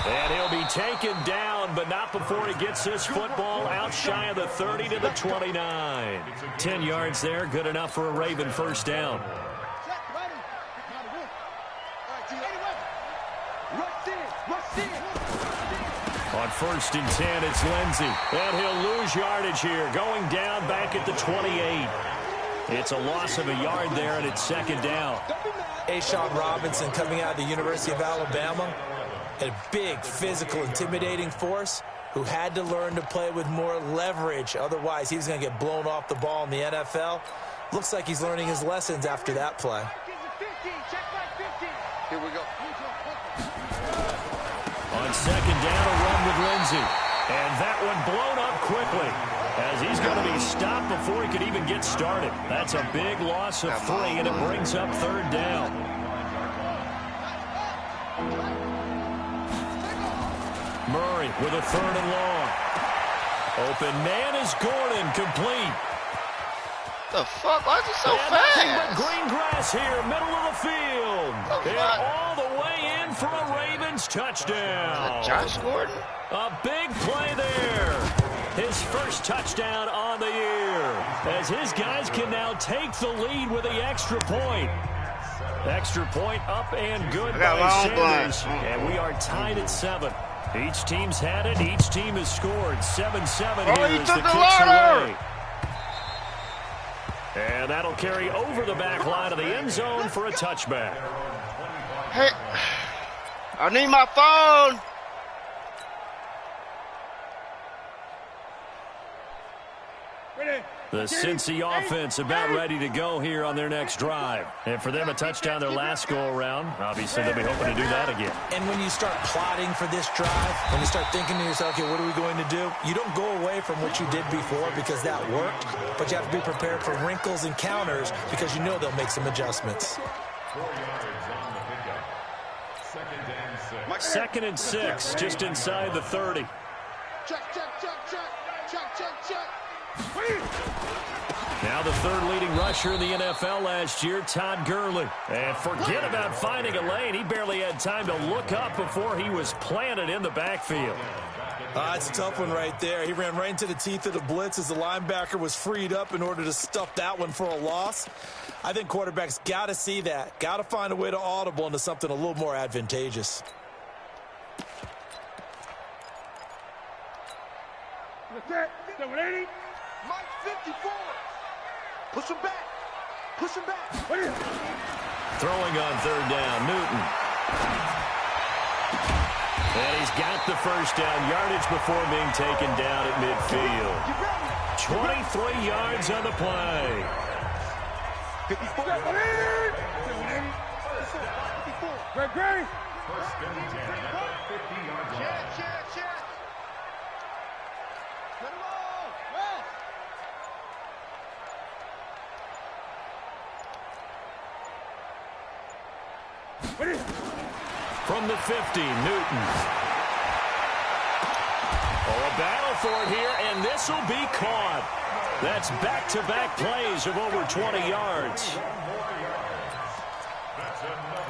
And he'll be taken down, but not before he gets this football out shy of the 30 to the 29. 10 yards there, good enough for a Raven first down. On 1st and 10, it's Lindsay. And he'll lose yardage here, going down back at the 28. It's a loss of a yard there, and it's 2nd down. Ashawn Robinson coming out of the University of Alabama. A big, physical, intimidating force who had to learn to play with more leverage. Otherwise, he's going to get blown off the ball in the NFL. Looks like he's learning his lessons after that play. Here we go. On 2nd down, a run with Lindsay. And that one blown up quickly as he's going to be stopped before he could even get started. That's a big loss of 3, and it brings up 3rd down. Murray with a 3rd and long. Open man is Gordon, complete. The fuck? Why is it so and fast? Nothing but green grass here, middle of the field. And all the way in for a Ravens touchdown. Josh Gordon? A big play there. His first touchdown on the year, as his guys can now take the lead with the extra point. Extra point up and good by Sanders. And we are tied at 7. Each team's had it. Each team has scored. 7-7 here as the kicks away. And that'll carry over the back line of the end zone for a touchback. Hey, I need my phone. Ready? The Cincy offense about ready to go here on their next drive. And for them, a touchdown their last go-around. Obviously, they'll be hoping to do that again. And when you start plotting for this drive, when you start thinking to yourself, okay, what are we going to do? You don't go away from what you did before because that worked, but you have to be prepared for wrinkles and counters because you know they'll make some adjustments. 4 yards on the pickup. 2nd and 6, just inside the 30. Check, check, check, check, check, check, check. Now the third leading rusher in the NFL last year, Todd Gurley. And forget about finding a lane. He barely had time to look up before he was planted in the backfield. It's a tough one right there. He ran right into the teeth of the blitz as the linebacker was freed up in order to stuff that one for a loss. I think quarterbacks got to see that. Got to find a way to audible into something a little more advantageous. Mike 54. Push him back. Push him back. Throwing on 3rd down, Newton. And he's got the first down yardage before being taken down at midfield. 23 yards on the play. 54. First and 10 at the 50-yard line. Check. Let him roll. Rest. From the 50, Newton. Oh, a battle for it here, and this will be caught. That's back-to-back plays of over 20 yards.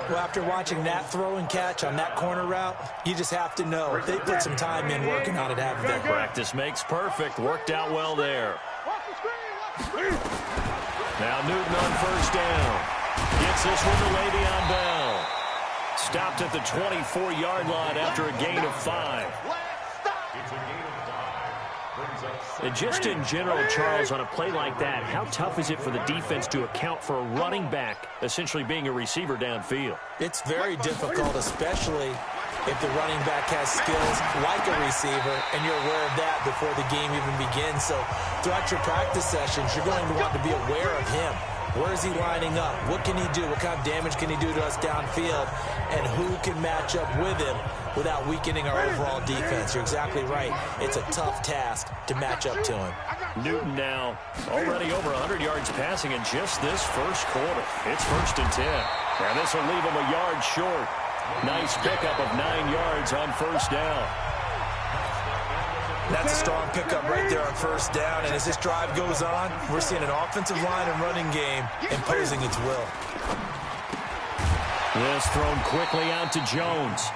Well, after watching that throw and catch on that corner route, you just have to know they put some time in working on it, haven't they? Practice makes perfect. Worked out well there. Now Newton on 1st down. Gets this one to Le'Veon Bell. Stopped at the 24-yard line after a gain of 5. It's a gain of 5. Brings up 7. And just in general, Charles, on a play like that, how tough is it for the defense to account for a running back essentially being a receiver downfield? It's very difficult, especially if the running back has skills like a receiver, and you're aware of that before the game even begins. So throughout your practice sessions, you're going to want to be aware of him. Where is he lining up? What can he do? What kind of damage can he do to us downfield? And who can match up with him without weakening our overall defense? You're exactly right. It's a tough task to match up to him. Newton now already over 100 yards passing in just this first quarter. It's 1st and 10. Now this will leave him a yard short. Nice pickup of 9 yards on 1st down. That's a strong pickup right there on 1st down. And as this drive goes on, we're seeing an offensive line and running game imposing its will. This thrown quickly out to Jones.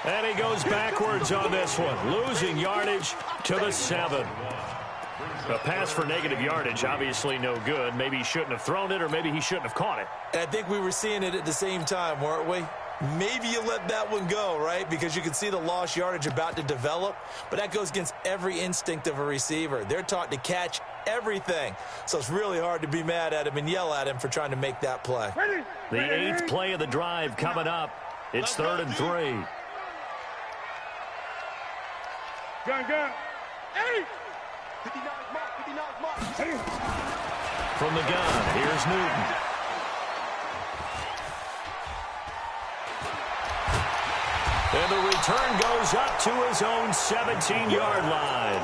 And he goes backwards on this one, losing yardage to the 7. A pass for negative yardage, obviously no good. Maybe he shouldn't have thrown it, or maybe he shouldn't have caught it. And I think we were seeing it at the same time, weren't we? Maybe you let that one go, right? Because you can see the lost yardage about to develop. But that goes against every instinct of a receiver. They're taught to catch everything. So it's really hard to be mad at him and yell at him for trying to make that play. The 8th play of the drive coming up. It's 3rd and 3. Gun. 59 mark. From the gun, here's Newton. And the return goes up to his own 17-yard line.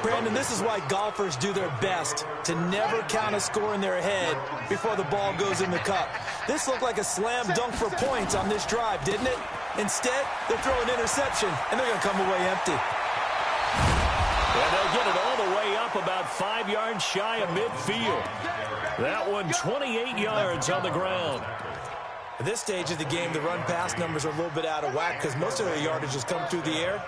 Brandon, this is why golfers do their best to never count a score in their head before the ball goes in the cup. This looked like a slam dunk for points on this drive, didn't it? Instead, they'll throw an interception, and they're going to come away empty. And they'll get it all the way up about 5 yards shy of midfield. That one 28 yards on the ground. At this stage of the game, the run-pass numbers are a little bit out of whack because most of their yardage has come through the air.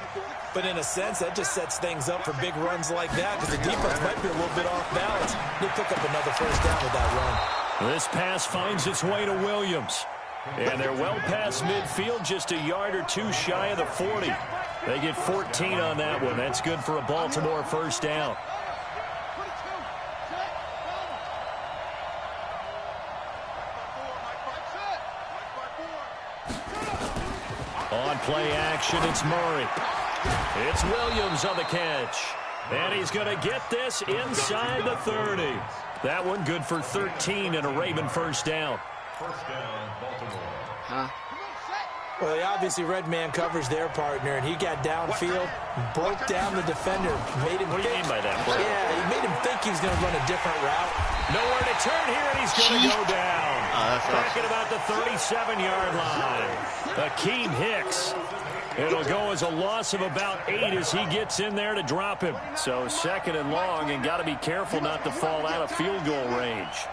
But in a sense, that just sets things up for big runs like that because the defense might be a little bit off balance. They pick up another 1st down with that run. This pass finds its way to Williams. And they're well past midfield, just a yard or two shy of the 40. They get 14 on that one. That's good for a Baltimore 1st down. On play action, it's Murray. It's Williams on the catch. And he's going to get this inside the 30. That one good for 13 and a Raven first down. First down, Baltimore. Huh? Well, they obviously red man covers their partner, and he got downfield, broke down the defender, made him What do you mean by that? Yeah, he made him think he was going to run a different route. Nowhere to turn here, and he's going to go down. That's Back awesome. at about the 37-yard line. Akeem Hicks. It'll go as a loss of about 8 as he gets in there to drop him. So second and long, and got to be careful not to fall out of field goal range.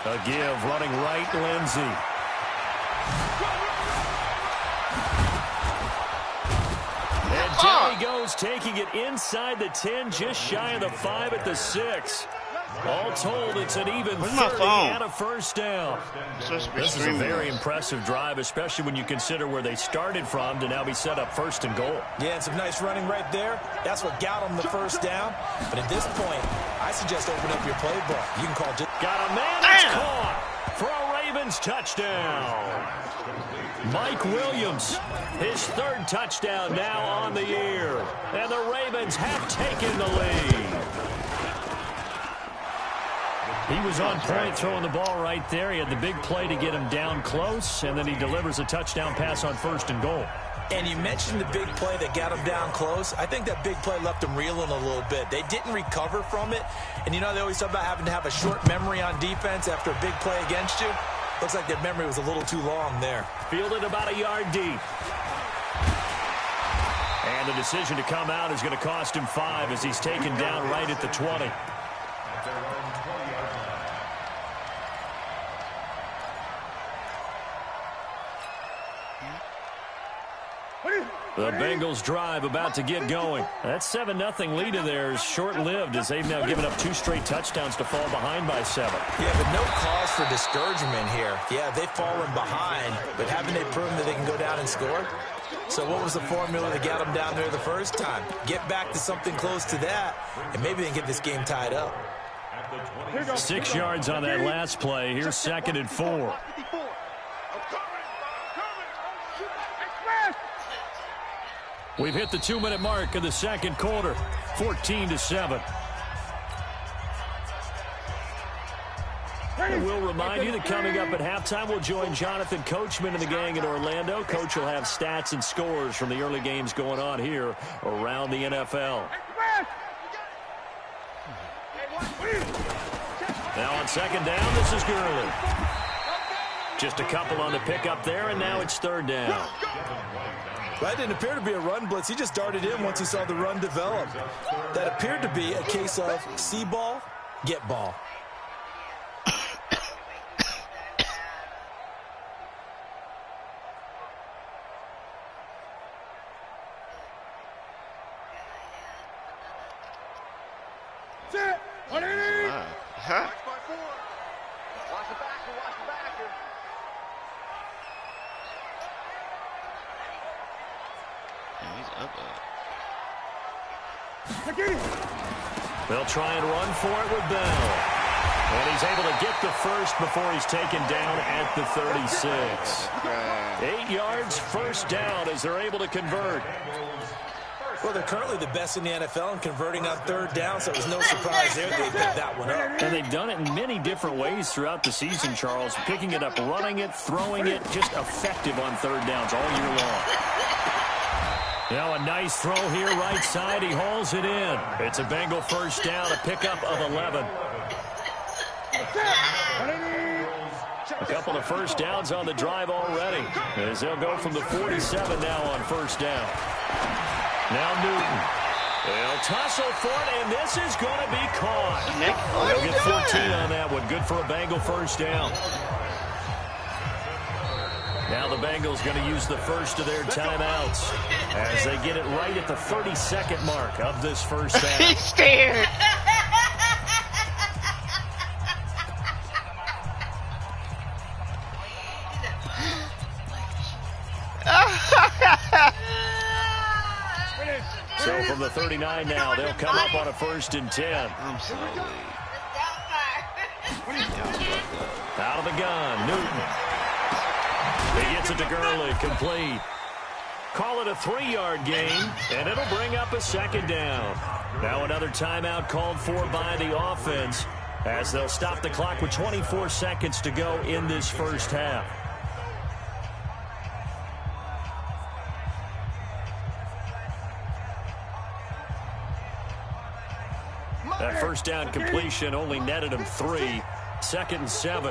A give, running right, Lindsey. And down he goes, taking it inside the 10, just shy of the 5 at the 6. All told, it's an even 30 and a first down. This is a very impressive drive, especially when you consider where they started from to now be set up first and goal. Yeah, and some nice running right there. That's what got him the first down. But at this point, I suggest open up your playbook. You can call just... Got a man that's caught for a Ravens touchdown. Mike Williams, his third touchdown now on the year. And the Ravens have taken the lead. He was on point throwing the ball right there. He had the big play to get him down close, and then he delivers a touchdown pass on first and goal. And you mentioned the big play that got him down close. I think that big play left him reeling a little bit. They didn't recover from it. And you know, they always talk about having to have a short memory on defense after a big play against you. Looks like that memory was a little too long there. Fielded about a yard deep. And the decision to come out is going to cost him 5 as he's taken down right at the 20. At their own 20-yard line. The Bengals drive about to get going. That 7-0 lead of theirs short-lived as they've now given up 2 straight touchdowns to fall behind by 7. Yeah, but no cause for discouragement here. Yeah, they've fallen behind, but haven't they proven that they can go down and score? So what was the formula that got them down there the first time? Get back to something close to that, and maybe they can get this game tied up. 6 yards on that last play. Here's second and 4. We've hit the 2-minute mark of the second quarter, 14-7. And we'll remind you that coming up at halftime, we'll join Jonathan Coachman and the gang in Orlando. Coach will have stats and scores from the early games going on here around the NFL. Now on second down, this is Gurley. Just a couple on the pickup there, and now it's third down. That didn't appear to be a run blitz. He just darted in once he saw the run develop. That appeared to be a case of see ball, get ball. They'll try and run for it with Bell. And he's able to get the first before he's taken down at the 36. 8 yards, first down as they're able to convert. Well, they're currently the best in the NFL in converting on third down, so it was no surprise there they picked that one up. And they've done it in many different ways throughout the season, Charles. Picking it up, running it, throwing it, just effective on third downs all year long. Now a nice throw here, right side. He hauls it in. It's a Bengal first down, a pickup of 11. A couple of first downs on the drive already, as they'll go from the 47 now on first down. Now Newton. They'll tussle for it, and this is going to be caught. They'll get 14 on that one. Good for a Bengal first down. Now the Bengals going to use the first of their timeouts as they get it right at the 32nd mark of this first half. He's scared. So from the 39 now, they'll come up on a 1st and 10. I'm sorry. Out of the gun, Newton. He gets it to Gurley, complete. Call it a 3-yard gain, and it'll bring up a second down. Now another timeout called for by the offense as they'll stop the clock with 24 seconds to go in this first half. That first down completion only netted him 3. 2nd and 7.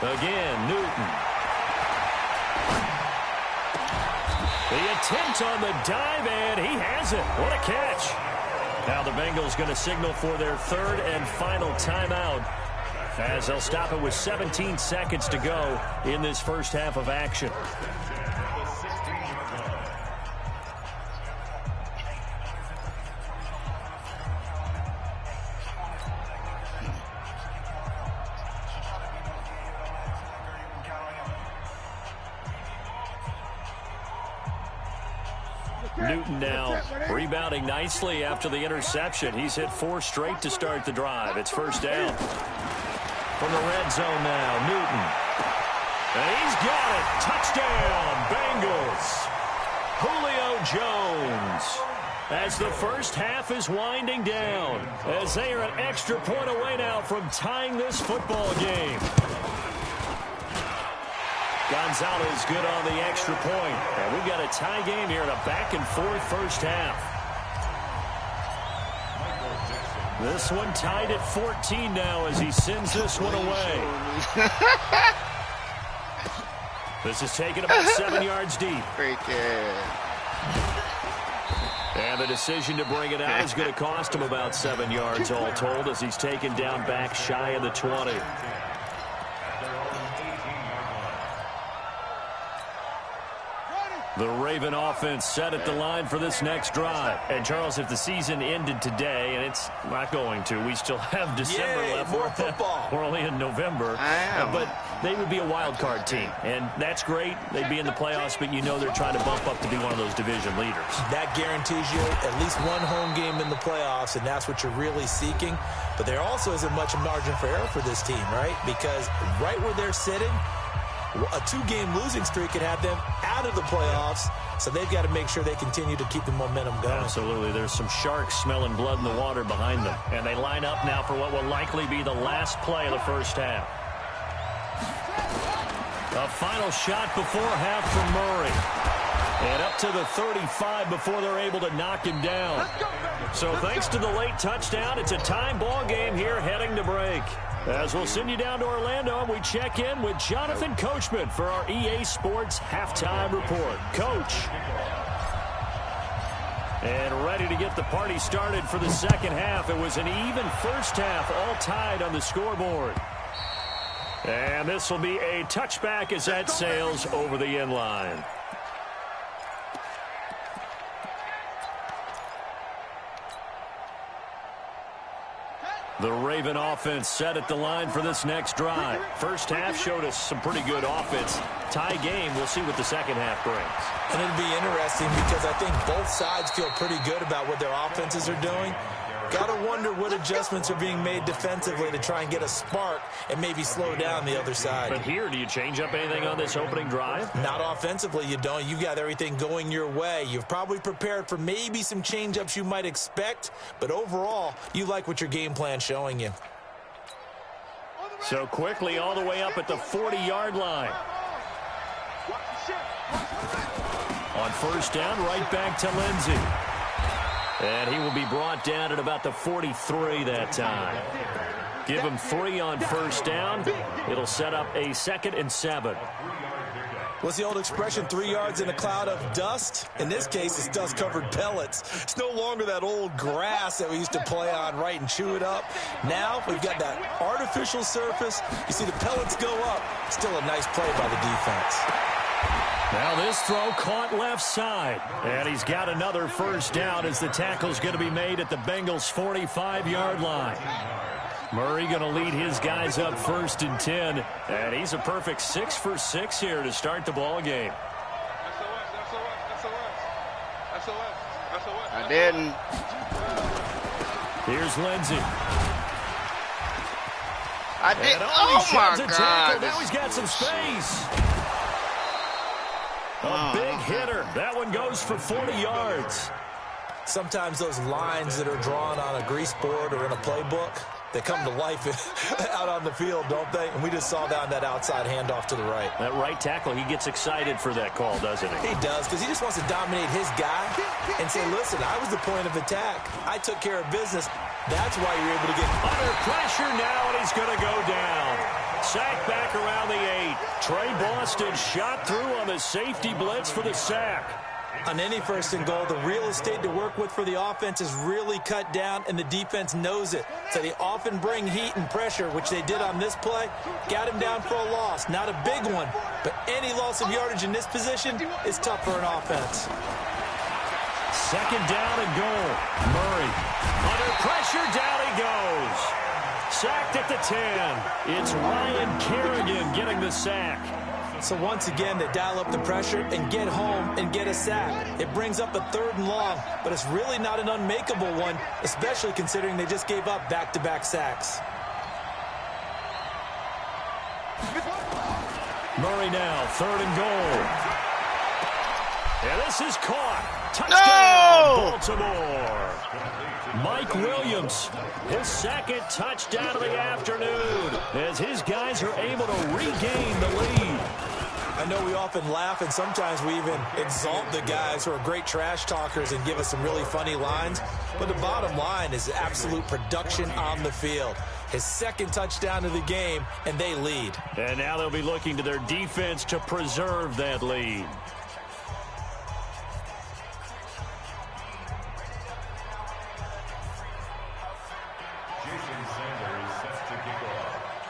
Again, Newton. The attempt on the dive, and he has it. What a catch. Now the Bengals going to signal for their 3rd and final timeout as they'll stop it with 17 seconds to go in this first half of action. Newton now rebounding nicely after the interception. He's hit 4 straight to start the drive. It's first down. From the red zone now, Newton. And he's got it. Touchdown, Bengals. Julio Jones. As the first half is winding down, as they are an extra point away now from tying this football game. Gonzalez good on the extra point. And we've got a tie game here in a back-and-forth first half. This one tied at 14 now as he sends this one away. This is taken about 7 yards deep. And the decision to bring it out is going to cost him about 7 yards all told as he's taken down back shy of the 20. The Raven offense set at the line for this next drive. And, Charles, if the season ended today, and it's not going to, we still have December left. More football. We're only in November. But they would be a wild card team. And that's great. They'd be in the playoffs, but you know they're trying to bump up to be one of those division leaders. That guarantees you at least one home game in the playoffs, and that's what you're really seeking. But there also isn't much margin for error for this team, right? Because right where they're sitting, a 2-game losing streak could have them out of the playoffs, so they've got to make sure they continue to keep the momentum going. Absolutely. There's some sharks smelling blood in the water behind them. And they line up now for what will likely be the last play of the first half. A final shot before half from Murray. And up to the 35 before they're able to knock him down. So thanks to the late touchdown, it's a time ball game here heading to break. As we'll send you down to Orlando, and we check in with Jonathan Coachman for our EA Sports Halftime Report. Coach. And ready to get the party started for the second half. It was an even first half, all tied on the scoreboard. And this will be a touchback as that sails over the end line. The Raven offense set at the line for this next drive. First half showed us some pretty good offense. Tie game, we'll see what the second half brings. And it'll be interesting because I think both sides feel pretty good about what their offenses are doing. Got to wonder what adjustments are being made defensively to try and get a spark and maybe slow down the other side. But here, do you change up anything on this opening drive? Not offensively, you don't. You got everything going your way. You've probably prepared for maybe some change-ups you might expect, but overall, you like what your game plan's showing you. So quickly all the way up at the 40-yard line. On first down, right back to Lindsey. And he will be brought down at about the 43 that time. Give him 3 on first down. It'll set up a 2nd and 7. What's the old expression, 3 yards in a cloud of dust? In this case, it's dust-covered pellets. It's no longer that old grass that we used to play on, right, and chew it up. Now we've got that artificial surface. You see the pellets go up. Still a nice play by the defense. Now this throw caught left side. And he's got another first down as the tackle's going to be made at the Bengals' 45-yard line. Murray going to lead his guys up 1st and 10. And he's a perfect 6 for 6 here to start the ball game. I didn't. Here's Lindsey. I did. Oh, my God. Now he's got some space. A big hitter. That one goes for 40 yards. Sometimes those lines that are drawn on a grease board or in a playbook, they come to life out on the field, don't they? And we just saw down that outside handoff to the right. That right tackle, he gets excited for that call, doesn't he? He does, because he just wants to dominate his guy and say, listen, I was the point of attack. I took care of business. That's why you're able to get under pressure now, and he's going to go down. Sack back around the 8. Trey Boston shot through on the safety blitz for the sack. On any first and goal, the real estate to work with for the offense is really cut down, and the defense knows it. So they often bring heat and pressure, which they did on this play. Got him down for a loss. Not a big one, but any loss of yardage in this position is tough for an offense. Second down and goal. Murray under pressure, down he goes. Sacked at the 10. It's Ryan Kerrigan getting the sack. So once again, they dial up the pressure and get home and get a sack. It brings up a 3rd and long, but it's really not an unmakeable one, especially considering they just gave up back-to-back sacks. Murray now, 3rd and goal. And this is caught. Touchdown, Baltimore. Mike Williams, his 2nd touchdown of the afternoon, as his guys are able to regain the lead. I know we often laugh, and sometimes we even exalt the guys who are great trash talkers and give us some really funny lines. But the bottom line is absolute production on the field. His 2nd touchdown of the game, and they lead. And now they'll be looking to their defense to preserve that lead.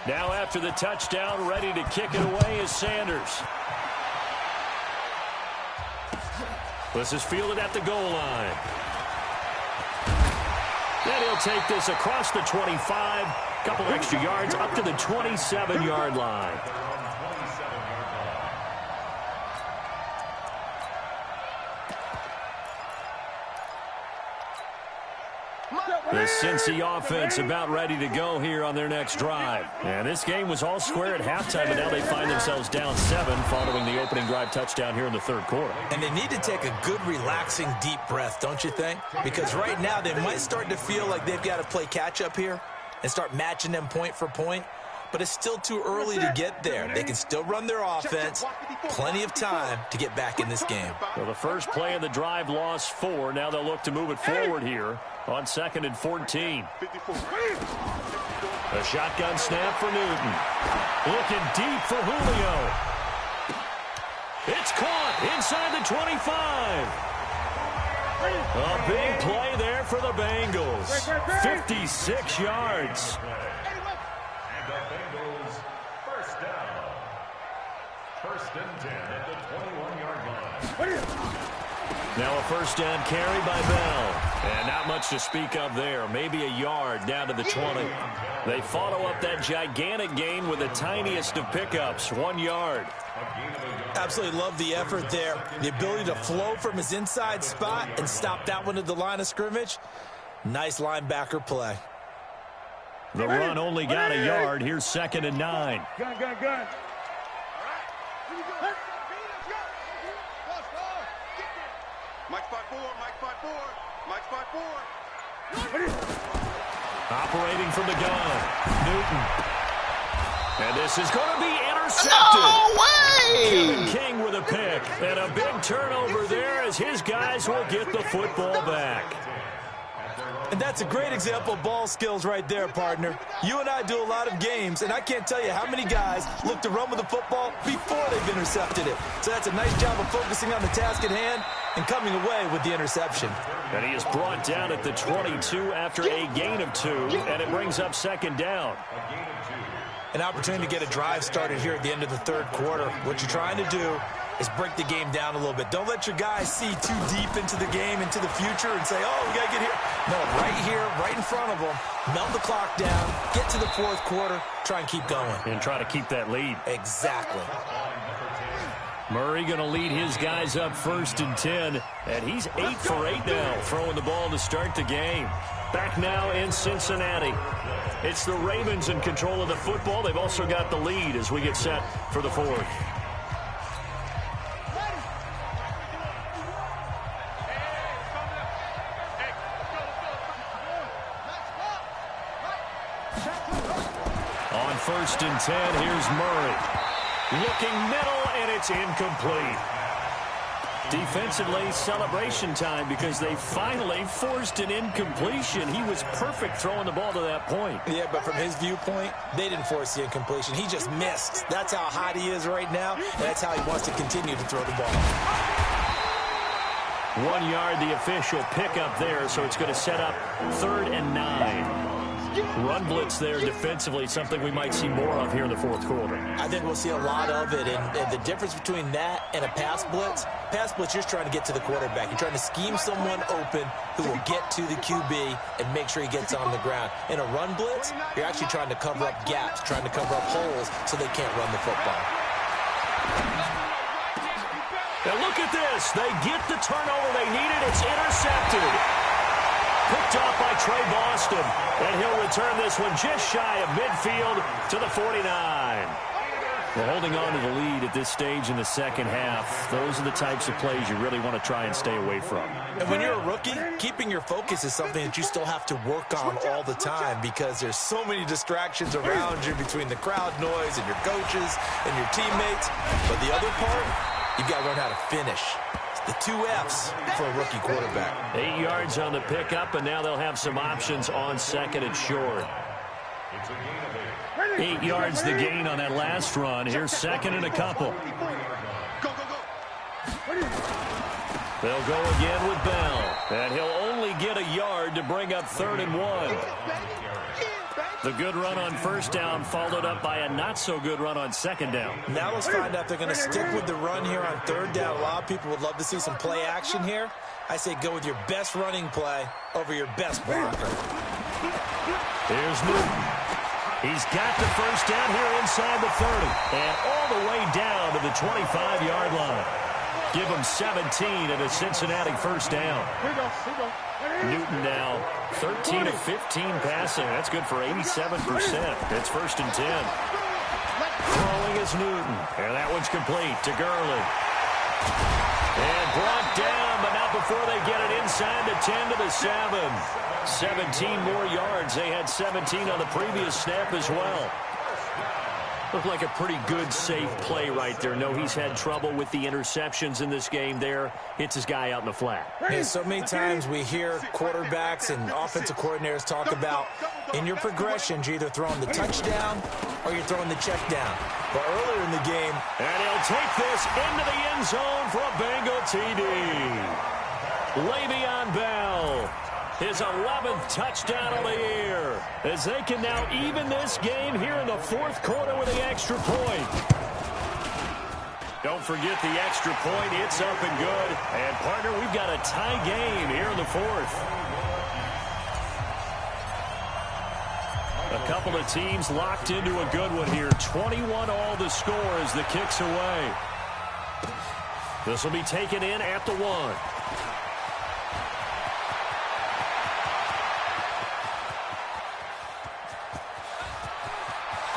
Now after the touchdown, ready to kick it away is Sanders. This is fielded at the goal line. Then he'll take this across the 25. Couple extra yards up to the 27-yard line. The Cincy offense about ready to go here on their next drive. And this game was all square at halftime, but now they find themselves down 7 following the opening drive touchdown here in the 3rd quarter. And they need to take a good, relaxing, deep breath, don't you think? Because right now they might start to feel like they've got to play catch-up here and start matching them point for point. But it's still too early to get there. They can still run their offense. Plenty of time to get back in this game. Well, the first play of the drive lost 4. Now they'll look to move it forward here on 2nd and 14. A shotgun snap for Newton. Looking deep for Julio. It's caught inside the 25. A big play there for the Bengals. 56 yards. The Bengals, first down. 1st and 10 at the 21-yard line. Now a first down carry by Bell. And not much to speak of there. Maybe a yard down to the 20. They follow up that gigantic gain with the tiniest of pickups, 1 yard. Absolutely love the effort there. The ability to flow from his inside spot and stop that one at the line of scrimmage. Nice linebacker play. The run only got a yard. Here's 2nd and 9. Gun. Mike spot 4. Operating from the gun. Newton. And this is going to be intercepted. No way! Kevin King with a pick. And a big turnover there as his guys will get the football back. And that's a great example of ball skills right there, partner. You and I do a lot of games, and I can't tell you how many guys look to run with the football before they've intercepted it. So that's a nice job of focusing on the task at hand and coming away with the interception. And he is brought down at the 22 after a gain of 2, and it brings up 2nd down. An opportunity to get a drive started here at the end of the 3rd quarter. What you're trying to do is break the game down a little bit. Don't let your guys see too deep into the game, into the future, and say, oh, we got to get here. No, right here, right in front of them, melt the clock down, get to the 4th quarter, try and keep going. And try to keep that lead. Exactly. Murray going to lead his guys up 1st and 10, and he's 8 for 8 now, throwing the ball to start the game. Back now in Cincinnati. It's the Ravens in control of the football. They've also got the lead as we get set for the 4th. 1st and 10. Here's Murray. Looking middle, and it's incomplete. Defensively, celebration time because they finally forced an incompletion. He was perfect throwing the ball to that point. Yeah, but from his viewpoint, they didn't force the incompletion. He just missed. That's how hot he is right now, and that's how he wants to continue to throw the ball. 1 yard, the official pickup there, so it's going to set up 3rd and 9. Run blitz there defensively, something we might see more of here in the 4th quarter. I think we'll see a lot of it, and the difference between that and a pass blitz, you're trying to get to the quarterback. You're trying to scheme someone open who will get to the QB and make sure he gets on the ground. In a run blitz, you're actually trying to cover up gaps, trying to cover up holes so they can't run the football. Now look at this. They get the turnover they needed. It's intercepted. Picked off by Trey Boston. And he'll return this one just shy of midfield to the 49. Well, holding on to the lead at this stage in the 2nd half, those are the types of plays you really want to try and stay away from. And when you're a rookie, keeping your focus is something that you still have to work on all the time because there's so many distractions around you between the crowd noise and your coaches and your teammates. But the other part, you've got to learn how to finish. The 2 F's for a rookie quarterback. 8 yards on the pickup, and now they'll have some options on 2nd and short. 8 yards the gain on that last run. Here's 2nd and a couple. They'll go again with Bell, and he'll only get a yard to bring up 3rd and 1. The good run on 1st down followed up by a not-so-good run on 2nd down. Now let's find out if they're going to stick with the run here on 3rd down. A lot of people would love to see some play action here. I say go with your best running play over your best blocker. Here's Newton. He's got the 1st down here inside the 30. And all the way down to the 25-yard line. Give him 17 at a Cincinnati 1st down. Here we go. Newton now 13 of 15 passing. That's good for 87%. It's 1st and 10. Throwing is Newton. And that one's complete to Gurley. And brought down, but not before they get it inside the 10 to the 7. 17 more yards. They had 17 on the previous snap as well. Looked like a pretty good, safe play right there. No, he's had trouble with the interceptions in this game there. Hits his guy out in the flat. Yeah, so many times we hear quarterbacks and offensive coordinators talk about in your progressions, you're either throwing the touchdown or you're throwing the check down. But earlier in the game... And he'll take this into the end zone for a Bengal TD. Le'Veon Bell. His 11th touchdown of the year, as they can now even this game here in the 4th quarter with the extra point. Don't forget the extra point. It's up and good. And, partner, we've got a tie game here in the 4th. A couple of teams locked into a good one here. 21 all the score as the kick's away. This will be taken in at the 1.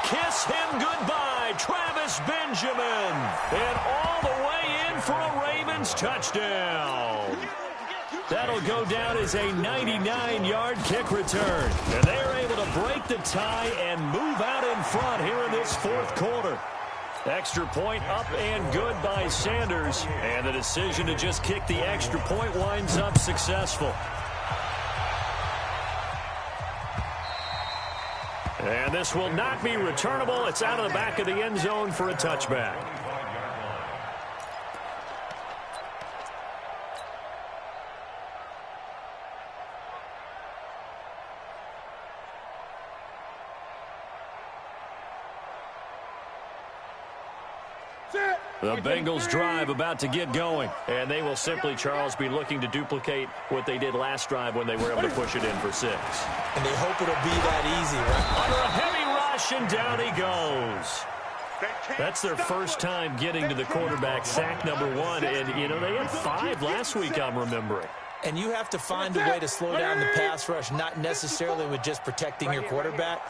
Kiss him goodbye, Travis Benjamin. And all the way in for a Ravens touchdown. That'll go down as a 99-yard kick return. And they are able to break the tie and move out in front here in this 4th quarter. Extra point up and good by Sanders. And the decision to just kick the extra point winds up successful. And this will not be returnable. It's out of the back of the end zone for a touchback. The Bengals drive about to get going. And they will simply, Charles, be looking to duplicate what they did last drive when they were able to push it in for 6. And they hope it'll be that easy, right? Under a heavy rush, and down he goes. That's their first time getting to the quarterback, sack number 1. And, you know, they had 5 last week, I'm remembering. And you have to find a way to slow down the pass rush, not necessarily with just protecting your quarterback,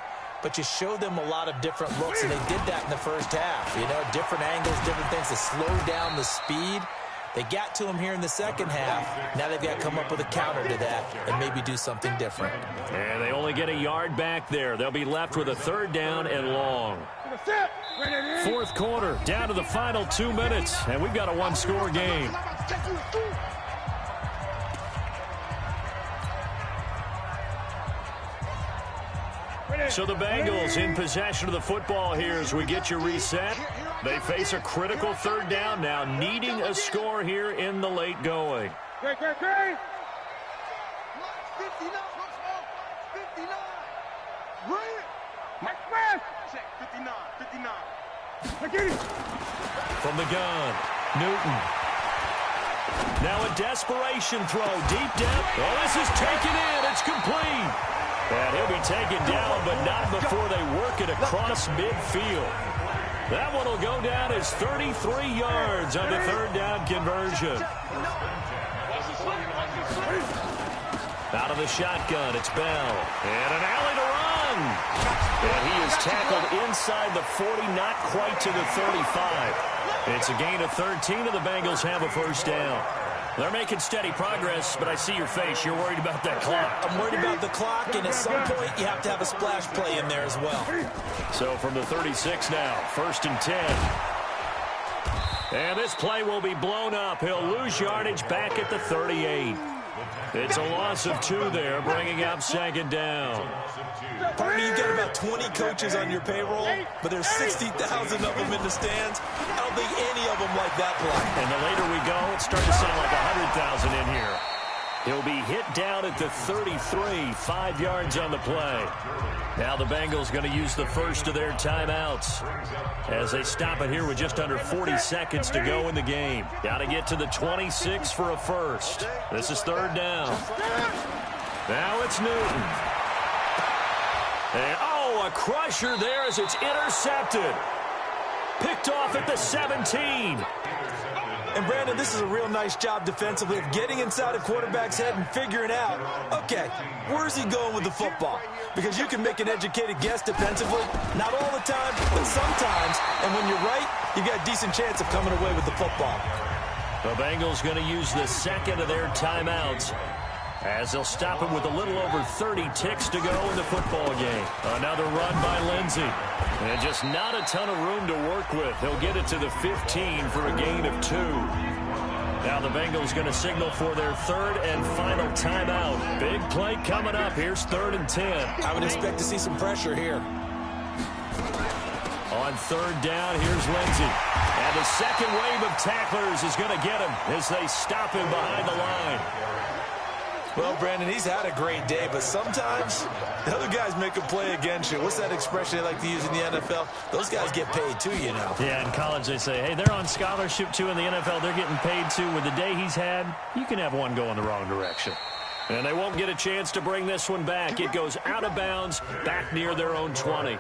but you show them a lot of different looks, and they did that in the first half. You know, different angles, different things to slow down the speed. They got to him here in the second half. Now they've got to come up with a counter to that and maybe do something different. And they only get a yard back there. They'll be left with a third down and long. Fourth quarter, down to the final 2 minutes, and we've got a one-score game. So the Bengals in possession of the football here as we get you reset. They face a critical third down now, needing a score here in the late going. 59. 59. Bring it. Mike Smith. Check 59. 59. From the gun, Newton. Now a desperation throw deep down. Oh, this is taken in. It's complete. And he'll be taken down, but not before they work it across midfield. That one will go down as 33 yards on the third down conversion. Out of the shotgun, it's Bell. And an alley to run. And he is tackled inside the 40, not quite to the 35. It's a gain of 13, and the Bengals have a first down. They're making steady progress, but I see your face. You're worried about that clock. I'm worried about the clock, and at some point, you have to have a splash play in there as well. So from the 36 now, 1st and 10. And this play will be blown up. He'll lose yardage back at the 38. It's a loss of 2 there, bringing up second down. Partner, you got about 20 coaches on your payroll, but there's 60,000 of them in the stands. I don't think any of them like that play. And the later we go, it's starting to sound like 100,000 in here. He'll be hit down at the 33, 5 yards on the play. Now the Bengals going to use the first of their timeouts as they stop it here with just under 40 seconds to go in the game. Got to get to the 26 for a first. This is third down. Now it's Newton. And, oh, a crusher there as it's intercepted. Picked off at the 17. And, Brandon, this is a real nice job defensively of getting inside a quarterback's head and figuring out, okay, where's he going with the football? Because you can make an educated guess defensively, not all the time, but sometimes. And when you're right, you've got a decent chance of coming away with the football. The Bengals going to use the second of their timeouts as they'll stop him with a little over 30 ticks to go in the football game. Another run by Lindsey. And just not a ton of room to work with. He'll get it to the 15 for a gain of 2. Now the Bengals going to signal for their third and final timeout. Big play coming up. Here's 3rd and 10. I would expect to see some pressure here. On third down, here's Lindsey. And the second wave of tacklers is going to get him as they stop him behind the line. Well, Brandon, he's had a great day, but sometimes the other guys make a play against you. What's that expression they like to use in the NFL? Those guys get paid too, you know. Yeah, in college they say, hey, they're on scholarship too. In the NFL, they're getting paid too. With the day he's had, you can have one go in the wrong direction. And they won't get a chance to bring this one back. It goes out of bounds back near their own 20.